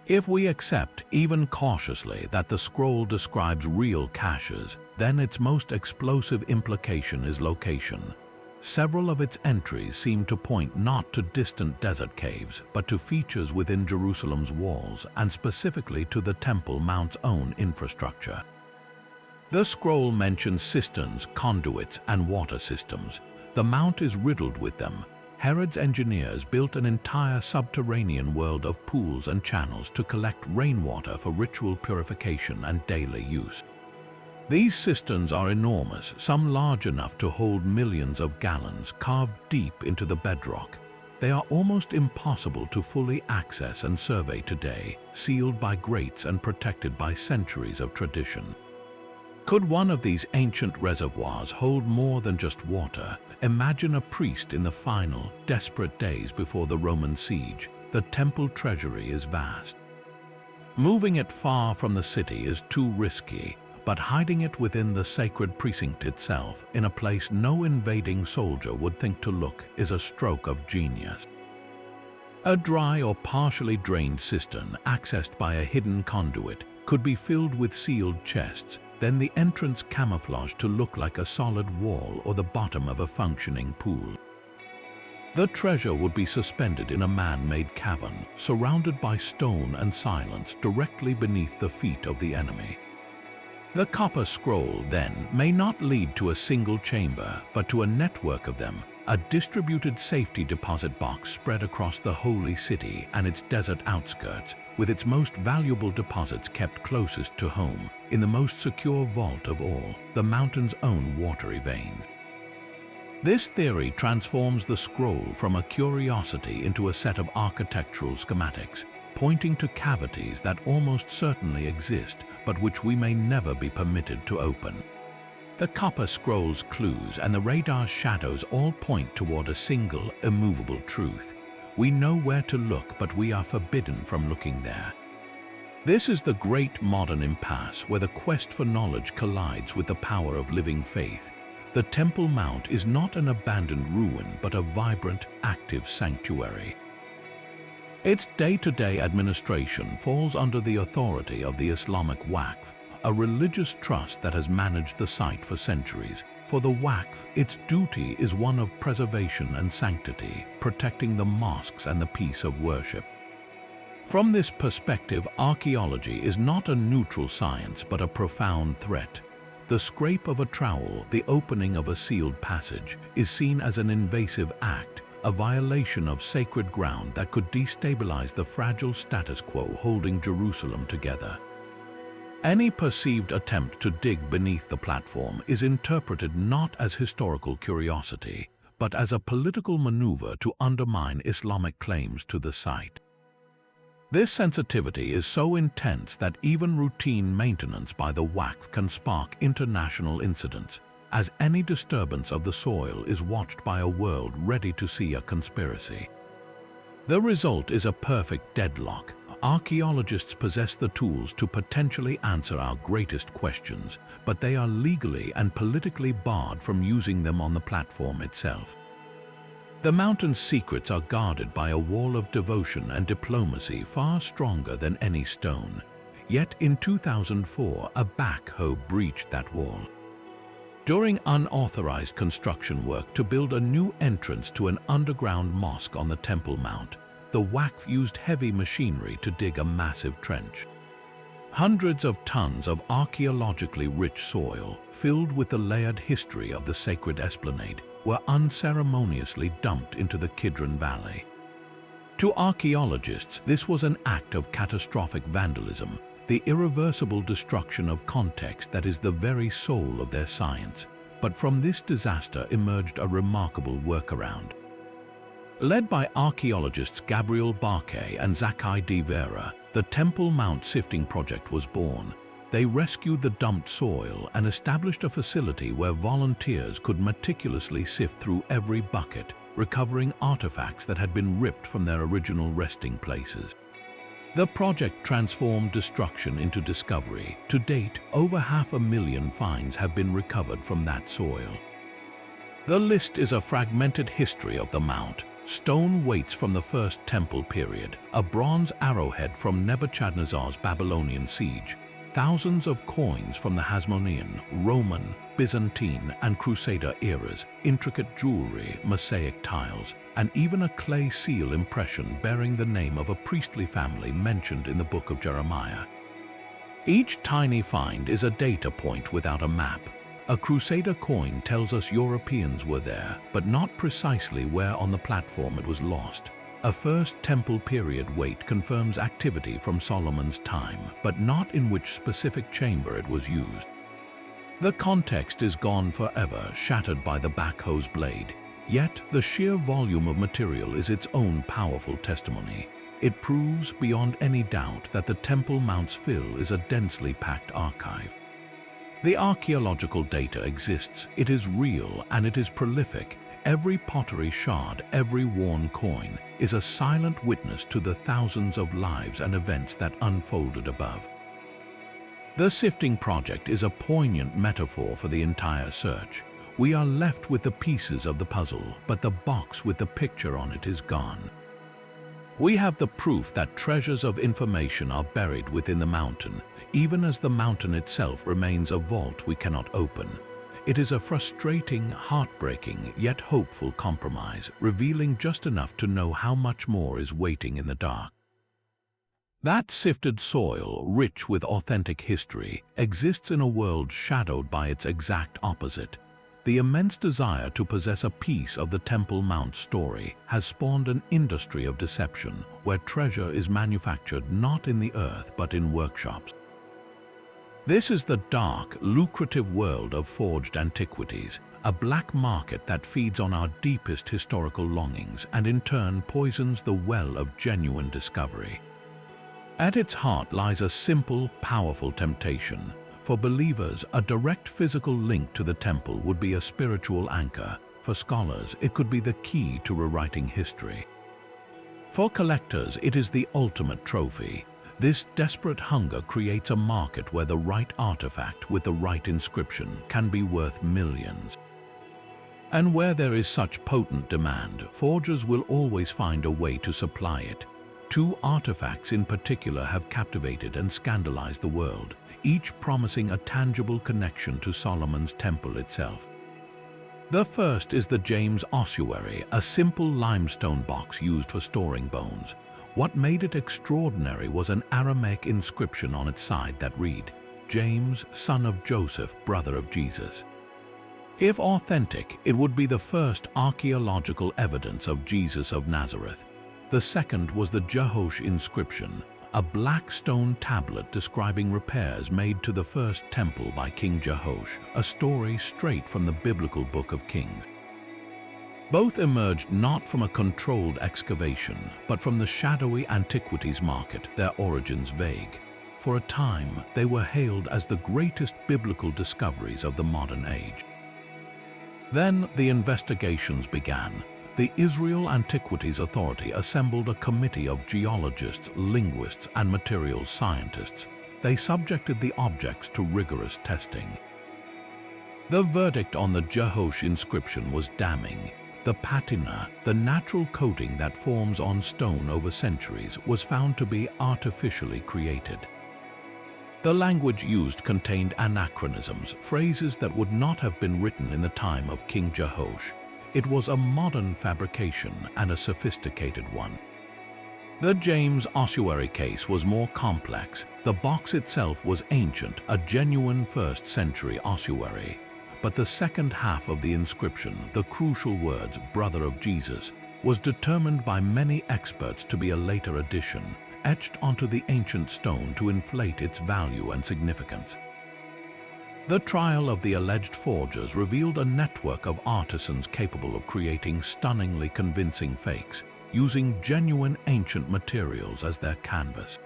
If we accept, even cautiously, that the scroll describes real caches, then its most explosive implication is location. Several of its entries seem to point not to distant desert caves, but to features within Jerusalem's walls, and specifically to the Temple Mount's own infrastructure. The scroll mentions cisterns, conduits, and water systems. The Mount is riddled with them. Herod's engineers built an entire subterranean world of pools and channels to collect rainwater for ritual purification and daily use. These cisterns are enormous, some large enough to hold millions of gallons, carved deep into the bedrock. They are almost impossible to fully access and survey today, sealed by grates and protected by centuries of tradition. Could one of these ancient reservoirs hold more than just water? Imagine a priest in the final, desperate days before the Roman siege. The temple treasury is vast. Moving it far from the city is too risky. but hiding it within the sacred precinct itself, in a place no invading soldier would think to look, is a stroke of genius. A dry or partially drained cistern, accessed by a hidden conduit, could be filled with sealed chests, then the entrance camouflaged to look like a solid wall or the bottom of a functioning pool. The treasure would be suspended in a man-made cavern, surrounded by stone and silence directly beneath the feet of the enemy. The copper scroll, then, may not lead to a single chamber, but to a network of them, a distributed safety deposit box spread across the holy city and its desert outskirts, with its most valuable deposits kept closest to home, in the most secure vault of all, the mountain's own watery veins. This theory transforms the scroll from a curiosity into a set of architectural schematics, pointing to cavities that almost certainly exist, but which we may never be permitted to open. The copper scroll's clues and the radar's shadows all point toward a single, immovable truth. We know where to look, but we are forbidden from looking there. This is the great modern impasse where the quest for knowledge collides with the power of living faith. The Temple Mount is not an abandoned ruin, but a vibrant, active sanctuary. Its day-to-day administration falls under the authority of the Islamic Waqf, a religious trust that has managed the site for centuries. For the Waqf, its duty is one of preservation and sanctity, protecting the mosques and the peace of worship. From this perspective, archaeology is not a neutral science, but a profound threat. The scrape of a trowel, the opening of a sealed passage, is seen as an invasive act, a violation of sacred ground that could destabilize the fragile status quo holding Jerusalem together. Any perceived attempt to dig beneath the platform is interpreted not as historical curiosity, but as a political maneuver to undermine Islamic claims to the site. This sensitivity is so intense that even routine maintenance by the Waqf can spark international incidents, as any disturbance of the soil is watched by a world ready to see a conspiracy. The result is a perfect deadlock. Archaeologists possess the tools to potentially answer our greatest questions, but they are legally and politically barred from using them on the platform itself. The mountain's secrets are guarded by a wall of devotion and diplomacy far stronger than any stone. Yet in 2004, a backhoe breached that wall. During unauthorized construction work to build a new entrance to an underground mosque on the Temple Mount, the Waqf used heavy machinery to dig a massive trench. Hundreds of tons of archaeologically rich soil, filled with the layered history of the sacred esplanade, were unceremoniously dumped into the Kidron Valley. To archaeologists, this was an act of catastrophic vandalism, the irreversible destruction of context that is the very soul of their science. But from this disaster emerged a remarkable workaround. Led by archaeologists Gabriel Barquet and Zakai de Vera, the Temple Mount Sifting Project was born. They rescued the dumped soil and established a facility where volunteers could meticulously sift through every bucket, recovering artifacts that had been ripped from their original resting places. The project transformed destruction into discovery. To date, over 500,000 finds have been recovered from that soil. The list is a fragmented history of the Mount. Stone weights from the First Temple period, a bronze arrowhead from Nebuchadnezzar's Babylonian siege, thousands of coins from the Hasmonean, Roman, Byzantine, and Crusader eras, intricate jewelry, mosaic tiles, and even a clay seal impression bearing the name of a priestly family mentioned in the book of Jeremiah. Each tiny find is a data point without a map. A Crusader coin tells us Europeans were there, but not precisely where on the platform it was lost. A First Temple period weight confirms activity from Solomon's time, but not in which specific chamber it was used. The context is gone forever, shattered by the backhoe's blade. Yet the sheer volume of material is its own powerful testimony. It proves beyond any doubt that the Temple Mount's fill is a densely packed archive. The archaeological data exists, it is real, and it is prolific. Every pottery shard, every worn coin, is a silent witness to the thousands of lives and events that unfolded above. The sifting project is a poignant metaphor for the entire search. We are left with the pieces of the puzzle, but the box with the picture on it is gone. We have the proof that treasures of information are buried within the mountain, even as the mountain itself remains a vault we cannot open. It is a frustrating, heartbreaking, yet hopeful compromise, revealing just enough to know how much more is waiting in the dark. That sifted soil, rich with authentic history, exists in a world shadowed by its exact opposite. The immense desire to possess a piece of the Temple Mount story has spawned an industry of deception where treasure is manufactured not in the earth but in workshops. This is the dark, lucrative world of forged antiquities, a black market that feeds on our deepest historical longings and in turn poisons the well of genuine discovery. At its heart lies a simple, powerful temptation. For believers, a direct physical link to the temple would be a spiritual anchor. For scholars, it could be the key to rewriting history. For collectors, it is the ultimate trophy. This desperate hunger creates a market where the right artifact with the right inscription can be worth millions. And where there is such potent demand, forgers will always find a way to supply it. Two artifacts in particular have captivated and scandalized the world, each promising a tangible connection to Solomon's temple itself. The first is the James ossuary, a simple limestone box used for storing bones. What made it extraordinary was an Aramaic inscription on its side that read, "James, son of Joseph, brother of Jesus." If authentic, it would be the first archaeological evidence of Jesus of Nazareth. The second was the Jehosh inscription, a black stone tablet describing repairs made to the first temple by King Jehosh, a story straight from the biblical Book of Kings. Both emerged not from a controlled excavation, but from the shadowy antiquities market, their origins vague. For a time, they were hailed as the greatest biblical discoveries of the modern age. Then the investigations began. The Israel Antiquities Authority assembled a committee of geologists, linguists, and materials scientists. They subjected the objects to rigorous testing. The verdict on the Jehosh inscription was damning. The patina, the natural coating that forms on stone over centuries, was found to be artificially created. The language used contained anachronisms, phrases that would not have been written in the time of King Jehosh. It was a modern fabrication and a sophisticated one. The James ossuary case was more complex. The box itself was ancient, a genuine 1st century ossuary. But the second half of the inscription, the crucial words, "brother of Jesus," was determined by many experts to be a later addition, etched onto the ancient stone to inflate its value and significance. The trial of the alleged forgers revealed a network of artisans capable of creating stunningly convincing fakes, using genuine ancient materials as their canvas.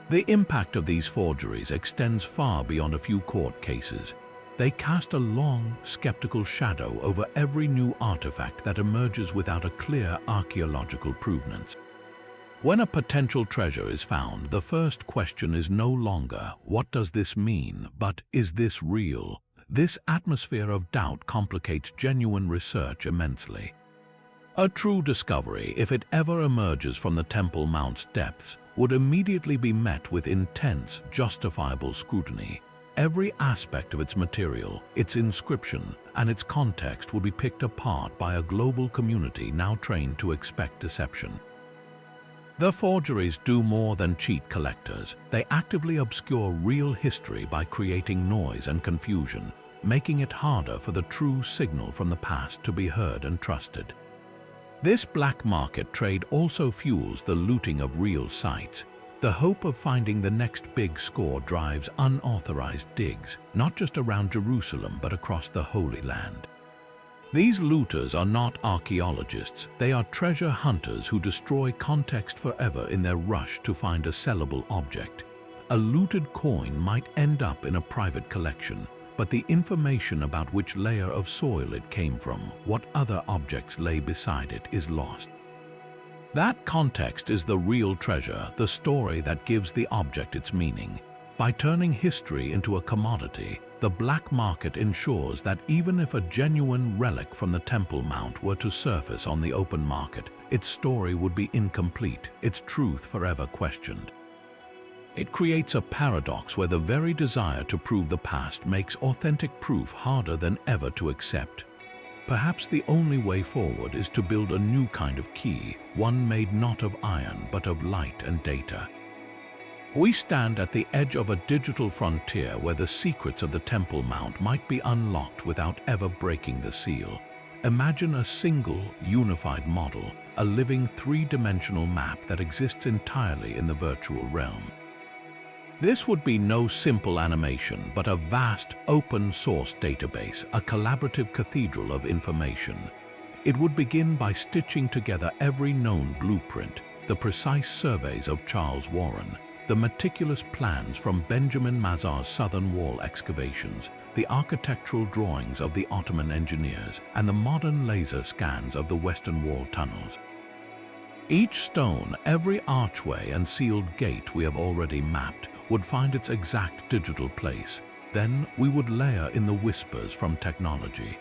The impact of these forgeries extends far beyond a few court cases. They cast a long, skeptical shadow over every new artifact that emerges without a clear archaeological provenance. When a potential treasure is found, the first question is no longer, "What does this mean?" but "Is this real?" This atmosphere of doubt complicates genuine research immensely. A true discovery, if it ever emerges from the Temple Mount's depths, would immediately be met with intense, justifiable scrutiny. Every aspect of its material, its inscription, and its context would be picked apart by a global community now trained to expect deception. The forgeries do more than cheat collectors. They actively obscure real history by creating noise and confusion, making it harder for the true signal from the past to be heard and trusted. This black market trade also fuels the looting of real sites. The hope of finding the next big score drives unauthorized digs, not just around Jerusalem but across the Holy Land. These looters are not archaeologists, they are treasure hunters who destroy context forever in their rush to find a sellable object. A looted coin might end up in a private collection, but the information about which layer of soil it came from, what other objects lay beside it, is lost. That context is the real treasure, the story that gives the object its meaning. By turning history into a commodity, the black market ensures that even if a genuine relic from the Temple Mount were to surface on the open market, its story would be incomplete, its truth forever questioned. It creates a paradox where the very desire to prove the past makes authentic proof harder than ever to accept. Perhaps the only way forward is to build a new kind of key, one made not of iron but of light and data. We stand at the edge of a digital frontier where the secrets of the Temple Mount might be unlocked without ever breaking the seal. Imagine a single, unified model, a living three-dimensional map that exists entirely in the virtual realm. This would be no simple animation, but a vast, open-source database, a collaborative cathedral of information. It would begin by stitching together every known blueprint, the precise surveys of Charles Warren, the meticulous plans from Benjamin Mazar's southern wall excavations, the architectural drawings of the Ottoman engineers, and the modern laser scans of the Western Wall tunnels. Each stone, every archway and sealed gate we have already mapped would find its exact digital place. Then we would layer in the whispers from technology.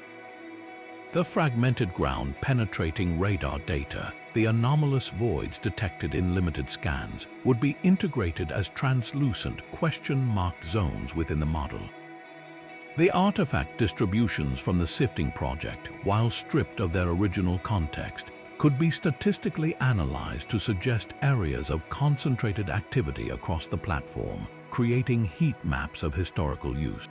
The fragmented ground penetrating radar data, the anomalous voids detected in limited scans, would be integrated as translucent, question-marked zones within the model. The artifact distributions from the sifting project, while stripped of their original context, could be statistically analyzed to suggest areas of concentrated activity across the platform, creating heat maps of historical use.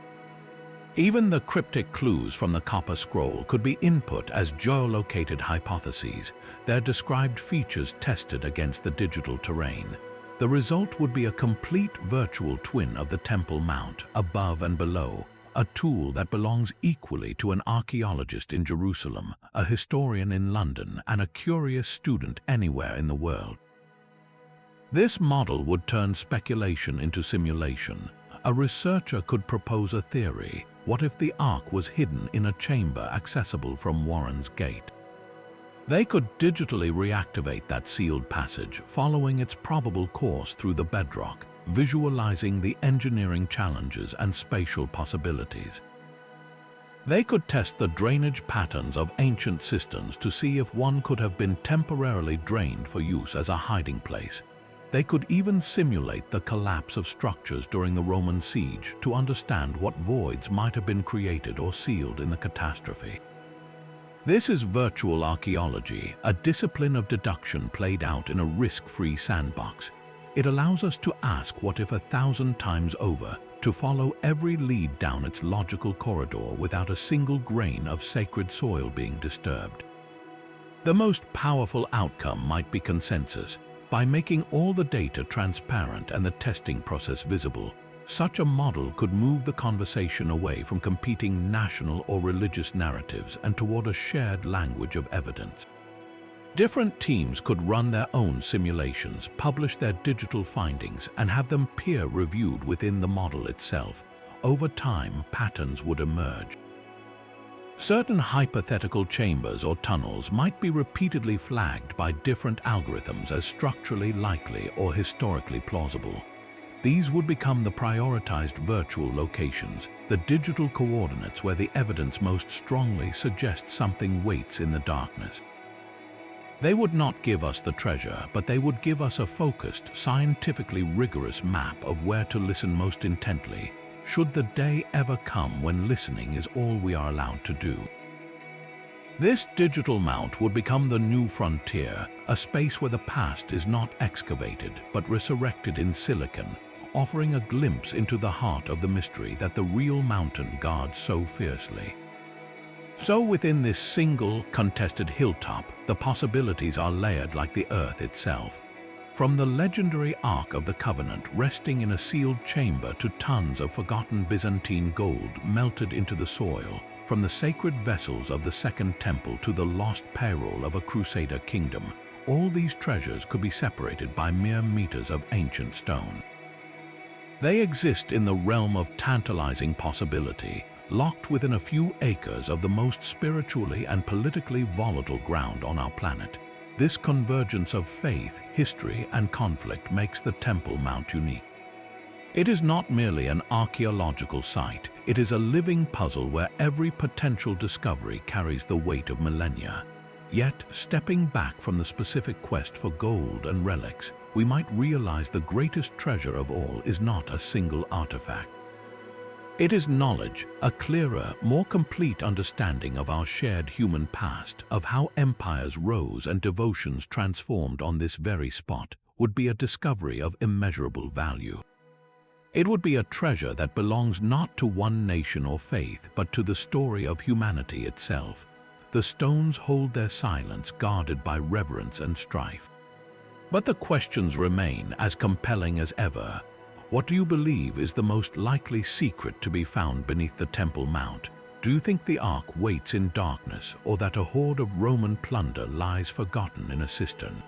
Even the cryptic clues from the copper scroll could be input as geolocated hypotheses, their described features tested against the digital terrain. The result would be a complete virtual twin of the Temple Mount, above and below, a tool that belongs equally to an archaeologist in Jerusalem, a historian in London, and a curious student anywhere in the world. This model would turn speculation into simulation. A researcher could propose a theory. What if the Ark was hidden in a chamber accessible from Warren's Gate? They could digitally reactivate that sealed passage, following its probable course through the bedrock, visualizing the engineering challenges and spatial possibilities. They could test the drainage patterns of ancient cisterns to see if one could have been temporarily drained for use as a hiding place. They could even simulate the collapse of structures during the Roman siege to understand what voids might have been created or sealed in the catastrophe. This is virtual archaeology, a discipline of deduction played out in a risk-free sandbox. It allows us to ask what if 1,000 times over, to follow every lead down its logical corridor without a single grain of sacred soil being disturbed. The most powerful outcome might be consensus. By making all the data transparent and the testing process visible, such a model could move the conversation away from competing national or religious narratives and toward a shared language of evidence. Different teams could run their own simulations, publish their digital findings, and have them peer-reviewed within the model itself. Over time, patterns would emerge. Certain hypothetical chambers or tunnels might be repeatedly flagged by different algorithms as structurally likely or historically plausible. These would become the prioritized virtual locations, the digital coordinates where the evidence most strongly suggests something waits in the darkness. They would not give us the treasure, but they would give us a focused, scientifically rigorous map of where to listen most intently, should the day ever come when listening is all we are allowed to do. This digital mount would become the new frontier, a space where the past is not excavated but resurrected in silicon, offering a glimpse into the heart of the mystery that the real mountain guards so fiercely. So within this single, contested hilltop, the possibilities are layered like the earth itself. From the legendary Ark of the Covenant resting in a sealed chamber to tons of forgotten Byzantine gold melted into the soil, from the sacred vessels of the Second Temple to the lost payroll of a Crusader kingdom, all these treasures could be separated by mere meters of ancient stone. They exist in the realm of tantalizing possibility, locked within a few acres of the most spiritually and politically volatile ground on our planet. This convergence of faith, history, and conflict makes the Temple Mount unique. It is not merely an archaeological site, it is a living puzzle where every potential discovery carries the weight of millennia. Yet, stepping back from the specific quest for gold and relics, we might realize the greatest treasure of all is not a single artifact. It is knowledge, a clearer, more complete understanding of our shared human past, of how empires rose and devotions transformed on this very spot, would be a discovery of immeasurable value. It would be a treasure that belongs not to one nation or faith, but to the story of humanity itself. The stones hold their silence, guarded by reverence and strife. But the questions remain as compelling as ever. What do you believe is the most likely secret to be found beneath the Temple Mount? Do you think the Ark waits in darkness, or that a hoard of Roman plunder lies forgotten in a cistern?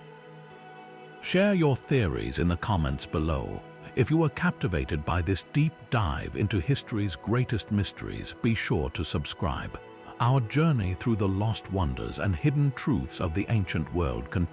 Share your theories in the comments below. If you were captivated by this deep dive into history's greatest mysteries, be sure to subscribe. Our journey through the lost wonders and hidden truths of the ancient world continues.